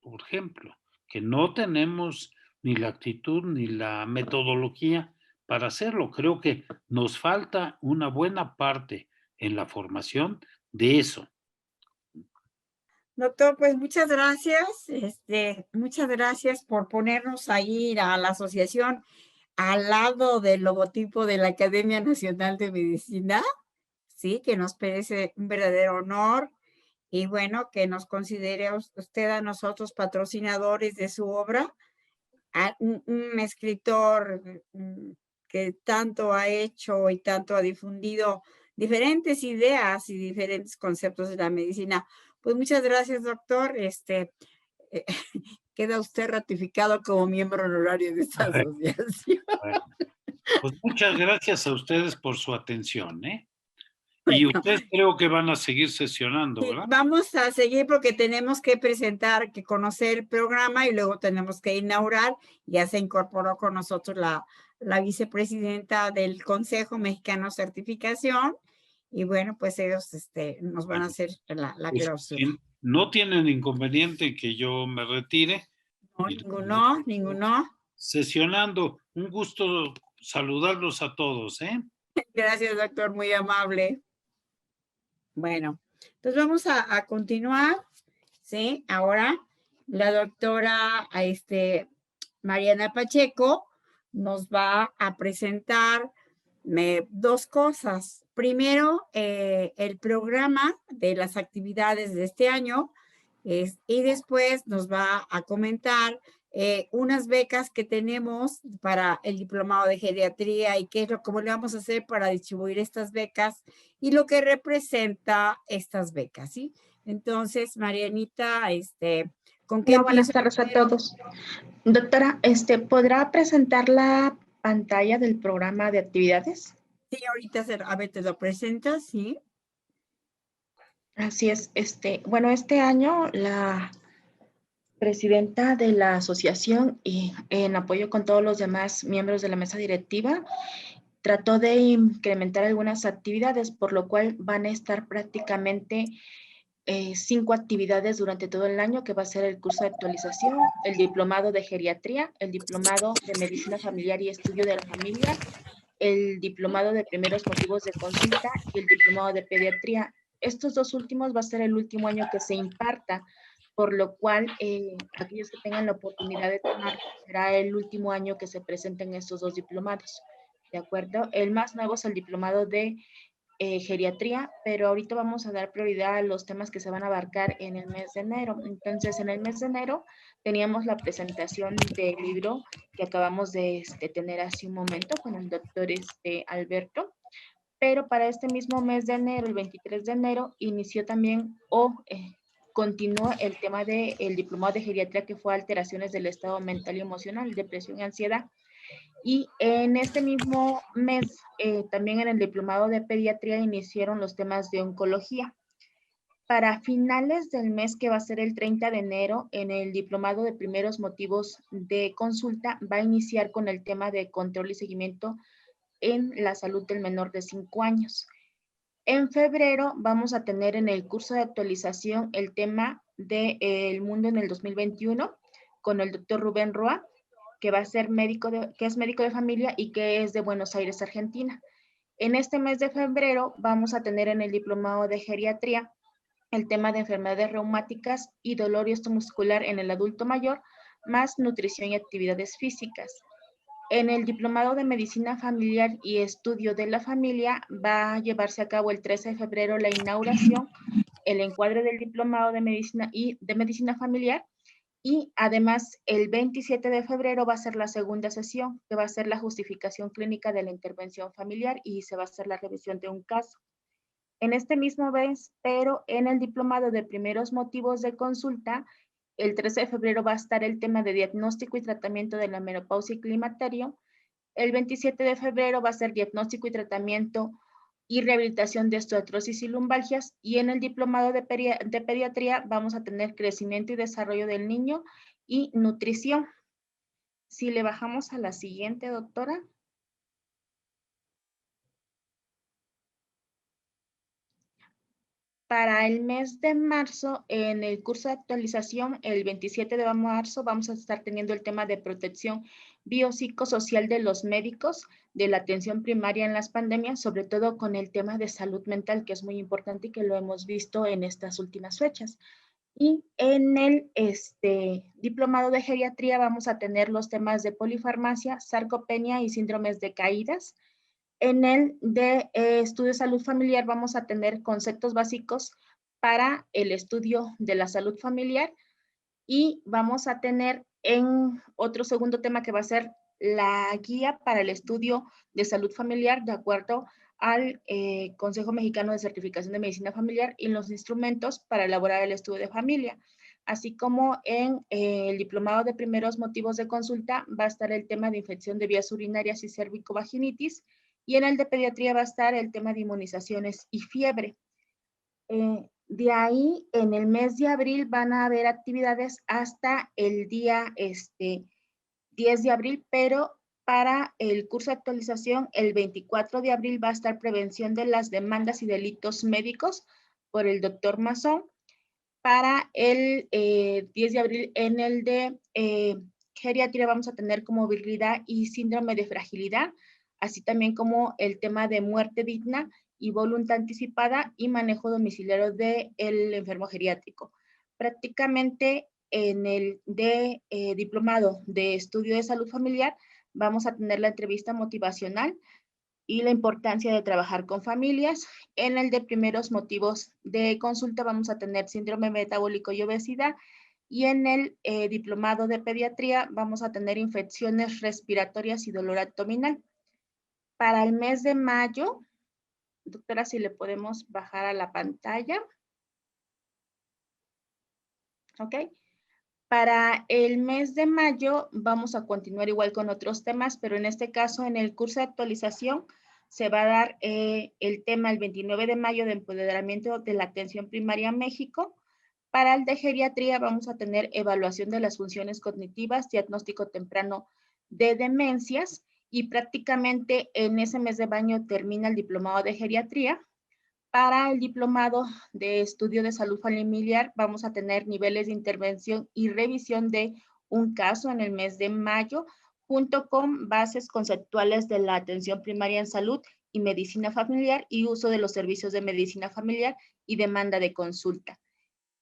por ejemplo, que no tenemos ni la actitud ni la metodología para hacerlo. Creo que nos falta una buena parte en la formación de eso. Doctor, pues muchas gracias. Muchas gracias por ponernos a ir a la asociación al lado del logotipo de la Academia Nacional de Medicina, sí, que nos parece un verdadero honor. Y bueno, que nos considere usted a nosotros patrocinadores de su obra, un escritor que tanto ha hecho y tanto ha difundido diferentes ideas y diferentes conceptos de la medicina. Pues muchas gracias, doctor. Queda usted ratificado como miembro honorario de esta asociación. Bueno, pues muchas gracias a ustedes por su atención, ¿eh? Y Bueno, ustedes creo que van a seguir sesionando, sí, ¿verdad? vamos a seguir porque tenemos que presentar, que conocer el programa y luego tenemos que inaugurar. Ya se incorporó con nosotros la vicepresidenta del Consejo Mexicano de Certificación y bueno, pues ellos nos van a hacer la Pues, clausura. si no tienen inconveniente que yo me retire. No, ninguno, ninguno. Sesionando. Un gusto saludarlos a todos, ¿eh? Gracias, doctor, muy amable. Bueno. Entonces vamos a continuar, ¿sí? Ahora la doctora Mariana Pacheco nos va a presentar dos cosas. Primero, el programa de las actividades de este año y después nos va a comentar unas becas que tenemos para el diplomado de geriatría y cómo le vamos a hacer para distribuir estas becas y lo que representa estas becas, ¿sí? Entonces, Marianita, ¿con qué Hola, buenas empiezo? tardes a todos. Doctora, ¿podrá presentar la pantalla del programa de actividades? Sí, ahorita, a ver, te lo presentas, ¿sí? Así es. Bueno, este año la presidenta de la asociación y en apoyo con todos los demás miembros de la mesa directiva trató de incrementar algunas actividades, por lo cual van a estar prácticamente 5 actividades durante todo el año, que va a ser el curso de actualización, el diplomado de geriatría, el diplomado de medicina familiar y estudio de la familia, el diplomado de primeros motivos de consulta y el diplomado de pediatría. Estos dos últimos va a ser el último año que se imparta, por lo cual aquellos que tengan la oportunidad de tomar, será el último año que se presenten estos dos diplomados. ¿De acuerdo? El más nuevo es el diplomado de geriatría, pero ahorita vamos a dar prioridad a los temas que se van a abarcar en el mes de enero. Entonces, en el mes de enero teníamos la presentación del libro que acabamos de tener hace un momento con el doctor Alberto, pero para este mismo mes de enero, el 23 de enero, inició también continuó el tema del diplomado de geriatría, que fue alteraciones del estado mental y emocional, depresión y ansiedad. Y en este mismo mes, también en el diplomado de pediatría, iniciaron los temas de oncología. Para finales del mes, que va a ser el 30 de enero, en el diplomado de primeros motivos de consulta, va a iniciar con el tema de control y seguimiento en la salud del menor de 5 años. En febrero vamos a tener en el curso de actualización el tema de El Mundo en el 2021 con el doctor Rubén Roa, que va a ser que es médico de familia y que es de Buenos Aires, Argentina. En este mes de febrero vamos a tener en el diplomado de geriatría el tema de enfermedades reumáticas y dolor osteomuscular en el adulto mayor, más nutrición y actividades físicas. En el diplomado de medicina familiar y estudio de la familia va a llevarse a cabo el 13 de febrero la inauguración, el encuadre del diplomado de medicina familiar. Y además, el 27 de febrero va a ser la segunda sesión, que va a ser la justificación clínica de la intervención familiar y se va a hacer la revisión de un caso. En este mismo mes, pero en el diplomado de primeros motivos de consulta, el 13 de febrero va a estar el tema de diagnóstico y tratamiento de la menopausia y climaterio. El 27 de febrero va a ser diagnóstico y tratamiento y rehabilitación de osteoartrosis y lumbalgias, y en el diplomado de pediatría vamos a tener crecimiento y desarrollo del niño y nutrición. Si le bajamos a la siguiente, doctora. Para el mes de marzo, en el curso de actualización, el 27 de marzo, vamos a estar teniendo el tema de protección biopsicosocial de los médicos de la atención primaria en las pandemias, sobre todo con el tema de salud mental, que es muy importante y que lo hemos visto en estas últimas fechas. Y en el diplomado de geriatría vamos a tener los temas de polifarmacia, sarcopenia y síndromes de caídas. En el de estudio de salud familiar vamos a tener conceptos básicos para el estudio de la salud familiar, y vamos a tener en otro segundo tema que va a ser la guía para el estudio de salud familiar de acuerdo al Consejo Mexicano de Certificación de Medicina Familiar y los instrumentos para elaborar el estudio de familia. Así como en el diplomado de primeros motivos de consulta va a estar el tema de infección de vías urinarias y cervicovaginitis, y en el de pediatría va a estar el tema de inmunizaciones y fiebre. De ahí, en el mes de abril van a haber actividades hasta el día 10 de abril, pero para el curso de actualización, el 24 de abril va a estar prevención de las demandas y delitos médicos por el doctor Mazón. Para el 10 de abril, en el de geriatría vamos a tener como virilidad y síndrome de fragilidad, así también como el tema de muerte digna y voluntad anticipada y manejo domiciliario del enfermo geriátrico. Prácticamente en el diplomado de estudio de salud familiar vamos a tener la entrevista motivacional y la importancia de trabajar con familias. En el de primeros motivos de consulta vamos a tener síndrome metabólico y obesidad. Y en el diplomado de pediatría vamos a tener infecciones respiratorias y dolor abdominal. Para el mes de mayo, doctora, si le podemos bajar a la pantalla. Ok. Para el mes de mayo vamos a continuar igual con otros temas, pero en este caso en el curso de actualización se va a dar el tema el 29 de mayo de empoderamiento de la atención primaria en México. Para el de geriatría vamos a tener evaluación de las funciones cognitivas, diagnóstico temprano de demencias y prácticamente en ese mes de mayo termina el diplomado de geriatría. Para el diplomado de estudio de salud familiar vamos a tener niveles de intervención y revisión de un caso en el mes de mayo, junto con bases conceptuales de la atención primaria en salud y medicina familiar y uso de los servicios de medicina familiar y demanda de consulta.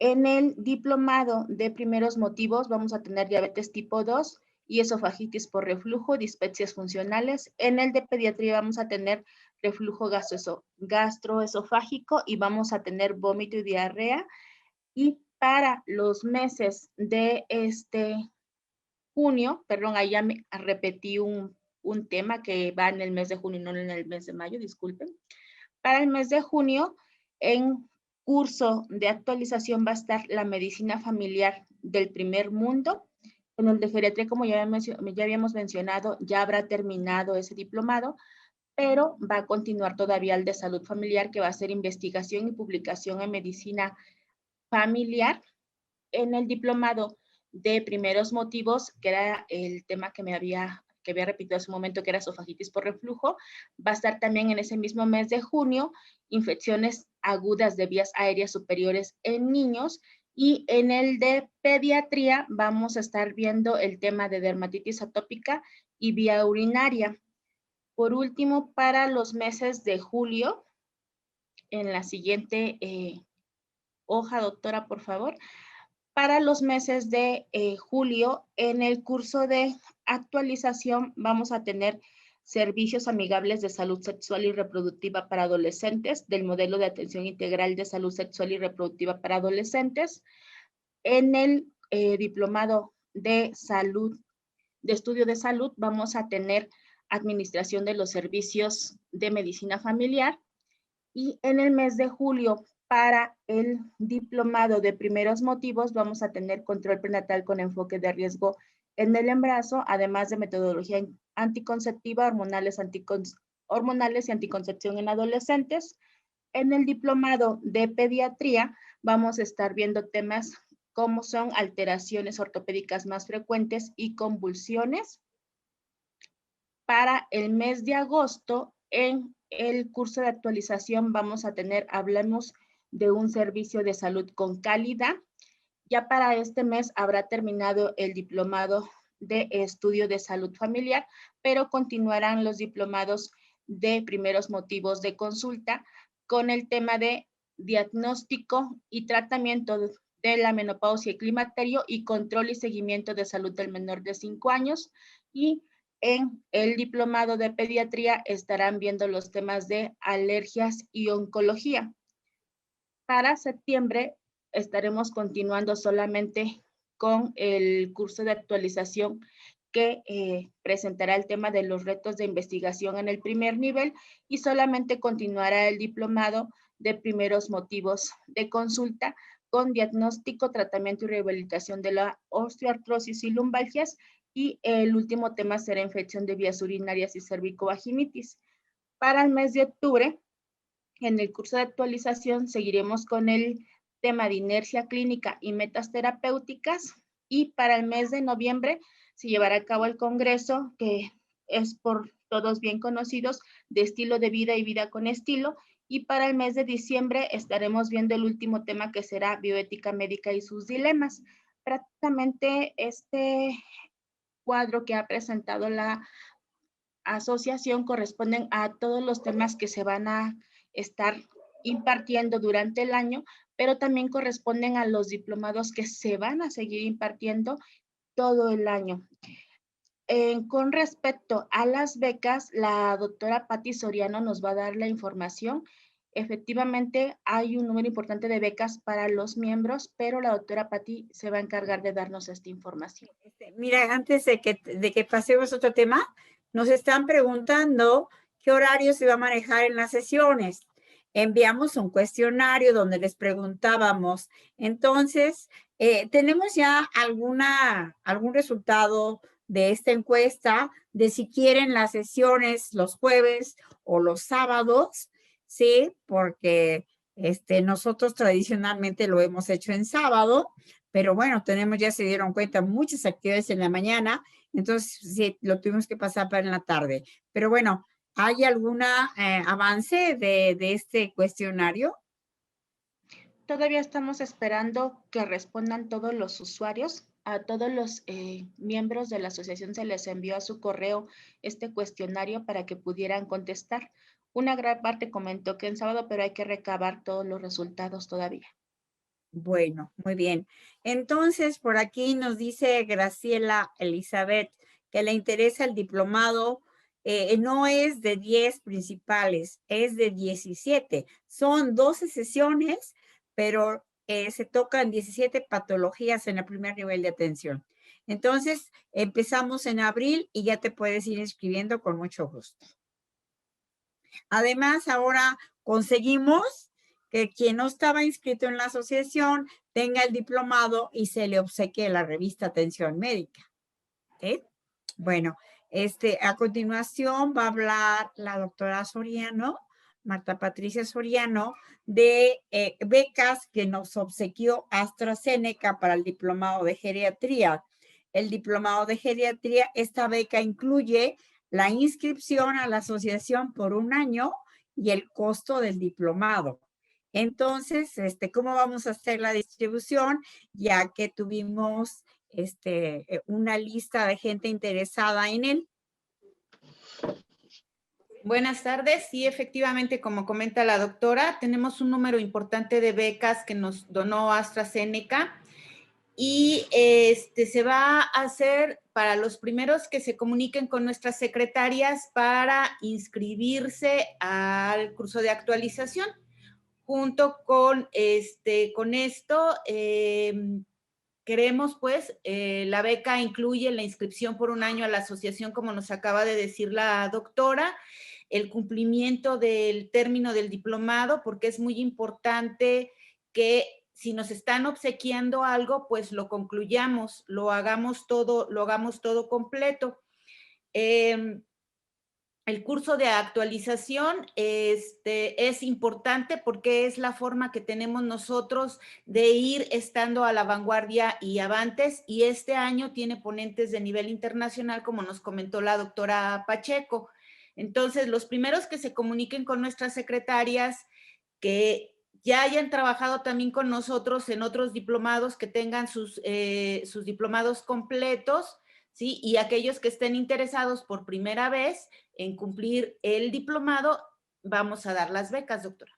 En el diplomado de primeros motivos vamos a tener diabetes tipo 2 y esofagitis por reflujo, dispepsias funcionales. En el de pediatría vamos a tener reflujo gastroesofágico y vamos a tener vómito y diarrea. Y para los meses de junio, perdón, ahí ya me repetí un tema que va en el mes de junio y no en el mes de mayo, disculpen. Para el mes de junio, en curso de actualización va a estar la medicina familiar del primer mundo. En el de geriatría, como ya habíamos mencionado, ya habrá terminado ese diplomado, pero va a continuar todavía el de salud familiar, que va a ser investigación y publicación en medicina familiar. En el diplomado de primeros motivos, que era el tema que había repetido hace un momento, que era esofagitis por reflujo, va a estar también en ese mismo mes de junio, infecciones agudas de vías aéreas superiores en niños. Y en el de pediatría vamos a estar viendo el tema de dermatitis atópica y vía urinaria. Por último, para los meses de julio, en la siguiente hoja, doctora, por favor. Para los meses de julio, en el curso de actualización vamos a tener servicios amigables de salud sexual y reproductiva para adolescentes del modelo de atención integral de salud sexual y reproductiva para adolescentes. En el diplomado de salud, de estudio de salud, vamos a tener administración de los servicios de medicina familiar. Y en el mes de julio, para el diplomado de primeros motivos, vamos a tener control prenatal con enfoque de riesgo en el embarazo, además de metodología anticonceptiva, hormonales y anticoncepción en adolescentes. En el diplomado de pediatría vamos a estar viendo temas como son alteraciones ortopédicas más frecuentes y convulsiones. Para el mes de agosto, en el curso de actualización vamos a tener, hablamos de un servicio de salud con calidad. Ya para este mes habrá terminado el diplomado de estudio de salud familiar, pero continuarán los diplomados de primeros motivos de consulta con el tema de diagnóstico y tratamiento de la menopausia y climaterio y control y seguimiento de salud del menor de 5 años. Y en el diplomado de pediatría estarán viendo los temas de alergias y oncología. Para septiembre estaremos continuando solamente con el curso de actualización que presentará el tema de los retos de investigación en el primer nivel y solamente continuará el diplomado de primeros motivos de consulta con diagnóstico, tratamiento y rehabilitación de la osteoartrosis y lumbalgias, y el último tema será infección de vías urinarias y cervicovaginitis. Para el mes de octubre, en el curso de actualización seguiremos con el tema de inercia clínica y metas terapéuticas, y para el mes de noviembre se llevará a cabo el congreso, que es por todos bien conocidos, de estilo de vida y vida con estilo, y para el mes de diciembre estaremos viendo el último tema, que será bioética médica y sus dilemas. Prácticamente este cuadro que ha presentado la asociación corresponden a todos los temas que se van a estar impartiendo durante el año, pero también corresponden a los diplomados que se van a seguir impartiendo todo el año. Con respecto a las becas, la doctora Patti Soriano nos va a dar la información. Efectivamente, hay un número importante de becas para los miembros, pero la doctora Patti se va a encargar de darnos esta información. Mira, antes de que pasemos a otro tema, nos están preguntando qué horario se va a manejar en las sesiones. Enviamos un cuestionario donde les preguntábamos. Entonces, ¿tenemos ya algún resultado de esta encuesta de si quieren las sesiones los jueves o los sábados? Sí, porque nosotros tradicionalmente lo hemos hecho en sábado, pero bueno, ya se dieron cuenta, muchas actividades en la mañana, entonces sí, lo tuvimos que pasar para en la tarde. Pero bueno, ¿hay algún avance de este cuestionario? Todavía estamos esperando que respondan todos los usuarios. A todos los miembros de la asociación se les envió a su correo este cuestionario para que pudieran contestar. Una gran parte comentó que en sábado, pero hay que recabar todos los resultados todavía. Bueno, muy bien. Entonces, por aquí nos dice Graciela Elizabeth que le interesa el diplomado. No es de 10 principales, es de 17. Son 12 sesiones, pero se tocan 17 patologías en el primer nivel de atención. Entonces, empezamos en abril y ya te puedes ir inscribiendo con mucho gusto. Además, ahora conseguimos que quien no estaba inscrito en la asociación tenga el diplomado y se le obsequie la revista Atención Médica. ¿Sí? Bueno, a continuación va a hablar la doctora Soriano, Marta Patricia Soriano, de becas que nos obsequió AstraZeneca para el diplomado de geriatría. El diplomado de geriatría, esta beca incluye la inscripción a la asociación por un año y el costo del diplomado. Entonces, ¿cómo vamos a hacer la distribución? Ya que tuvimos una lista de gente interesada en él. Buenas tardes. Sí, efectivamente, como comenta la doctora, tenemos un número importante de becas que nos donó AstraZeneca y se va a hacer para los primeros que se comuniquen con nuestras secretarias para inscribirse al curso de actualización. Junto con esto, queremos, pues, la beca incluye la inscripción por un año a la asociación, como nos acaba de decir la doctora, el cumplimiento del término del diplomado, porque es muy importante que si nos están obsequiando algo, pues lo concluyamos, lo hagamos todo completo. El curso de actualización es importante porque es la forma que tenemos nosotros de ir estando a la vanguardia y avantes, y este año tiene ponentes de nivel internacional, como nos comentó la doctora Pacheco. Entonces, los primeros que se comuniquen con nuestras secretarias, que ya hayan trabajado también con nosotros en otros diplomados, que tengan sus diplomados completos, ¿sí? Y aquellos que estén interesados por primera vez en cumplir el diplomado, vamos a dar las becas, doctora.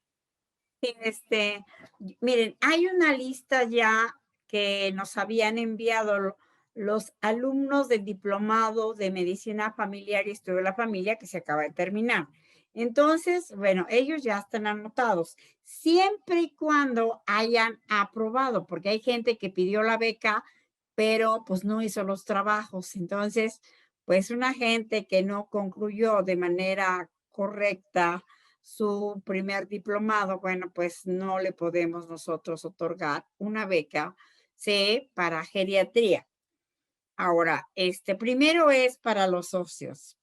Miren, hay una lista ya que nos habían enviado los alumnos del diplomado de Medicina Familiar y Estudio de la Familia que se acaba de terminar. Entonces, bueno, ellos ya están anotados, siempre y cuando hayan aprobado, porque hay gente que pidió la beca, pero pues no hizo los trabajos. Entonces, pues una gente que no concluyó de manera correcta su primer diplomado, bueno, pues no le podemos nosotros otorgar una beca, ¿sí? Para geriatría. Ahora, primero es para los socios,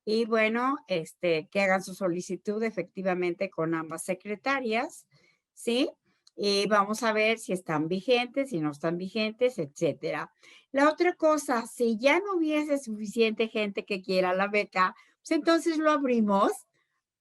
y bueno, que hagan su solicitud efectivamente con ambas secretarias, ¿sí? Y vamos a ver si están vigentes, si no están vigentes, etcétera. La otra cosa, si ya no hubiese suficiente gente que quiera la beca, pues entonces lo abrimos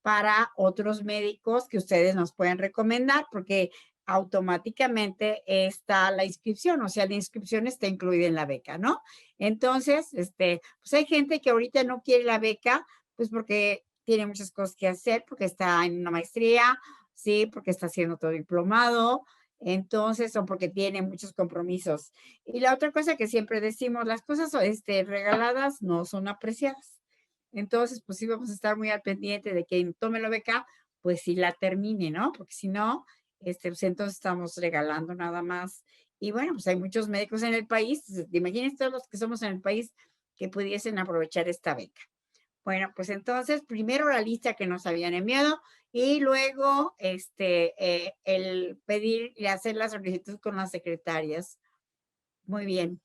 para otros médicos que ustedes nos pueden recomendar, porque automáticamente está la inscripción, o sea, la inscripción está incluida en la beca, ¿no? Entonces, pues hay gente que ahorita no quiere la beca, pues porque tiene muchas cosas que hacer porque está en una maestría, sí, porque está haciendo todo diplomado, entonces, o porque tiene muchos compromisos. Y la otra cosa que siempre decimos, las cosas regaladas no son apreciadas. Entonces, pues sí vamos a estar muy al pendiente de que tome la beca, pues sí la termine, ¿no? Porque si no, pues entonces estamos regalando nada más. Y bueno, pues hay muchos médicos en el país, imagínense todos los que somos en el país que pudiesen aprovechar esta beca. Bueno, pues entonces, primero la lista que nos habían enviado y luego el pedir y hacer la solicitud con las secretarias. Muy bien.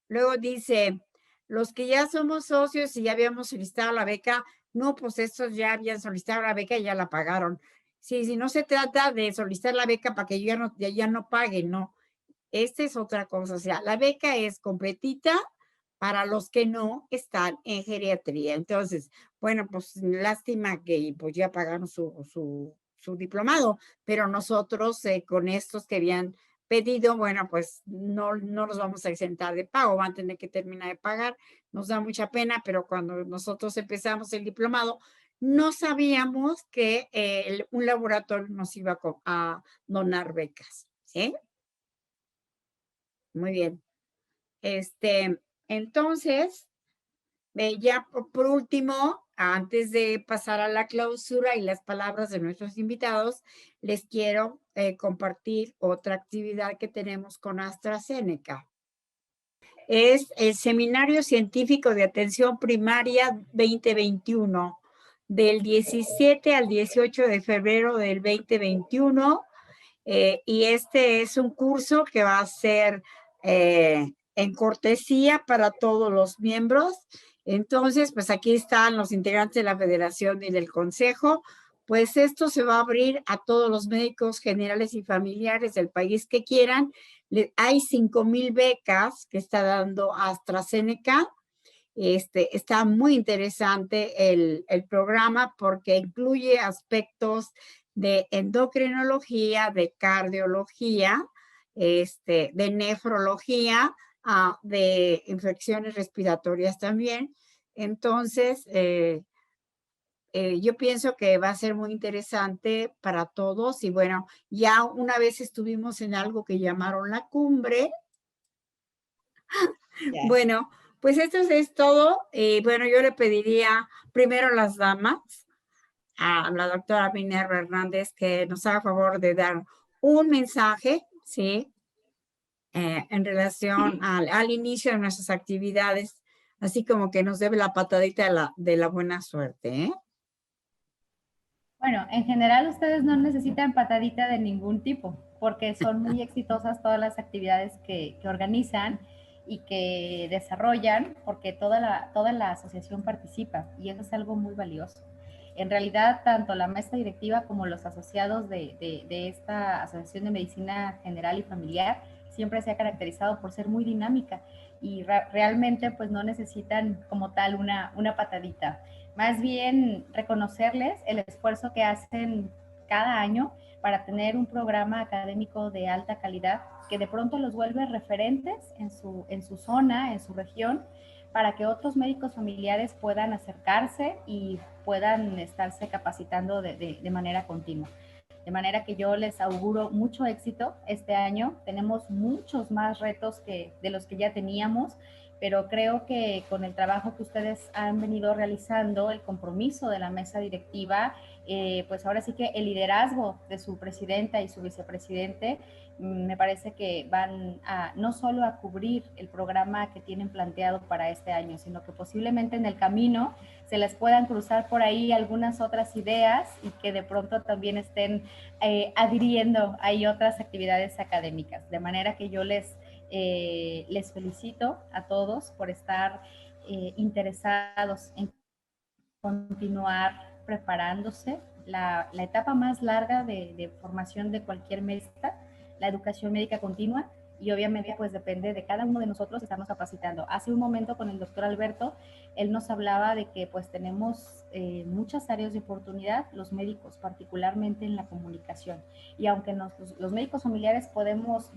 Luego dice, los que ya somos socios y ya habíamos solicitado la beca, no, pues estos ya habían solicitado la beca y ya la pagaron. Sí, si no se trata de solicitar la beca para que yo ya no pague, no. Esta es otra cosa, o sea, la beca es completita para los que no están en geriatría. Entonces, bueno, pues lástima que pues ya pagaron su diplomado, pero nosotros con estos que habían pedido, bueno, pues no los vamos a exentar de pago, van a tener que terminar de pagar. Nos da mucha pena, pero cuando nosotros empezamos el diplomado, no sabíamos que un laboratorio nos iba a donar becas, ¿sí? Muy bien. Entonces, ya por último, antes de pasar a la clausura y las palabras de nuestros invitados, les quiero compartir otra actividad que tenemos con AstraZeneca. Es el Seminario Científico de Atención Primaria 2021, del 17 al 18 de febrero del 2021. Y este es un curso que va a ser en cortesía para todos los miembros. Entonces, pues aquí están los integrantes de la federación y del consejo. Pues esto se va a abrir a todos los médicos generales y familiares del país que quieran. Hay 5,000 becas que está dando AstraZeneca. Está muy interesante el programa porque incluye aspectos de endocrinología, de cardiología, de nefrología, de infecciones respiratorias también. Entonces, yo pienso que va a ser muy interesante para todos. Y bueno, ya una vez estuvimos en algo que llamaron la cumbre. Yeah. Bueno, pues esto es todo. Bueno, yo le pediría primero a las damas, a la doctora Minerva Hernández, que nos haga favor de dar un mensaje, ¿sí? En relación al inicio de nuestras actividades, así como que nos debe la patadita de la buena suerte, ¿eh? Bueno, en general ustedes no necesitan patadita de ningún tipo, porque son muy exitosas todas las actividades que organizan y que desarrollan, porque toda la asociación participa y eso es algo muy valioso. En realidad, tanto la mesa directiva como los asociados de esta Asociación de Medicina General y Familiar siempre se ha caracterizado por ser muy dinámica y realmente pues no necesitan como tal una patadita. Más bien reconocerles el esfuerzo que hacen cada año para tener un programa académico de alta calidad que de pronto los vuelve referentes en su zona, en su región, para que otros médicos familiares puedan acercarse y puedan estarse capacitando de manera continua. De manera que yo les auguro mucho éxito este año. Tenemos muchos más retos de los que ya teníamos, pero creo que con el trabajo que ustedes han venido realizando, el compromiso de la mesa directiva, pues ahora sí que el liderazgo de su presidenta y su vicepresidente, me parece que van no solo a cubrir el programa que tienen planteado para este año, sino que posiblemente en el camino se les puedan cruzar por ahí algunas otras ideas y que de pronto también estén adhiriendo a otras actividades académicas. De manera que yo les felicito a todos por estar interesados en continuar preparándose. La etapa más larga de formación de cualquier médica, la educación médica continua, y obviamente pues depende de cada uno de nosotros estarnos capacitando. Hace un momento con el doctor Alberto, él nos hablaba de que pues tenemos muchas áreas de oportunidad, los médicos, particularmente en la comunicación. Y aunque los médicos familiares podemos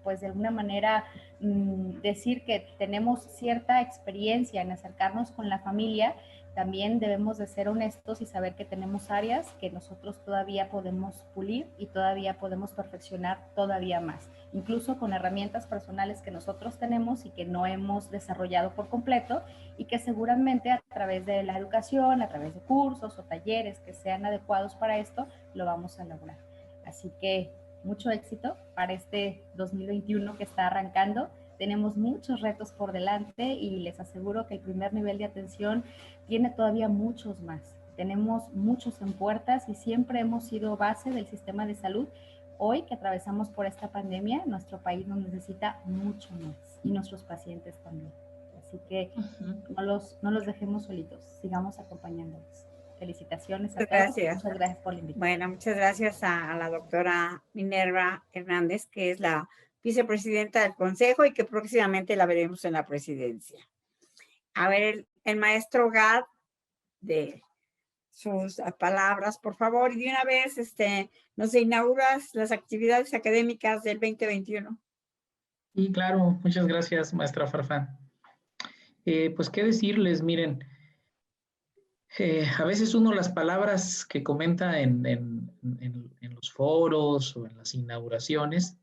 pues de alguna manera decir que tenemos cierta experiencia en acercarnos con la familia, también debemos de ser honestos y saber que tenemos áreas que nosotros todavía podemos pulir y todavía podemos perfeccionar todavía más, incluso con herramientas personales que nosotros tenemos y que no hemos desarrollado por completo y que seguramente a través de la educación, a través de cursos o talleres que sean adecuados para esto, lo vamos a lograr. Así que mucho éxito para este 2021 que está arrancando. Tenemos muchos retos por delante y les aseguro que el primer nivel de atención tiene todavía muchos más. Tenemos muchos en puertas y siempre hemos sido base del sistema de salud. Hoy que atravesamos por esta pandemia, nuestro país nos necesita mucho más y nuestros pacientes también. Así que no los dejemos solitos, sigamos acompañándolos. Felicitaciones a todos. Gracias. Muchas gracias por la invitación. Bueno, muchas gracias a la doctora Minerva Hernández, que es la vicepresidenta del Consejo y que próximamente la veremos en la presidencia. A ver, el maestro Gad, de sus palabras, por favor, y de una vez nos inauguras las actividades académicas del 2021. Sí, claro, muchas gracias, maestra Farfán. Pues qué decirles, miren, a veces uno las palabras que comenta en los foros o en las inauguraciones,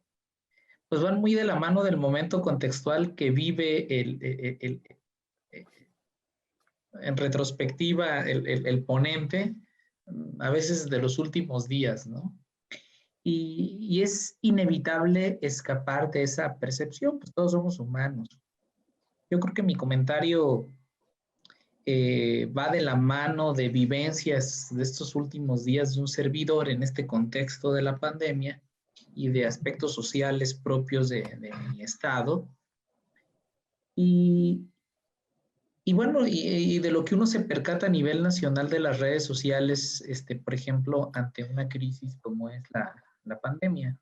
pues van muy de la mano del momento contextual que vive en retrospectiva el ponente, a veces de los últimos días, ¿no? Y es inevitable escapar de esa percepción, pues todos somos humanos. Yo creo que mi comentario va de la mano de vivencias de estos últimos días de un servidor en este contexto de la pandemia y de aspectos sociales propios de mi estado. Y bueno, y de lo que uno se percata a nivel nacional de las redes sociales, por ejemplo, ante una crisis como es la pandemia.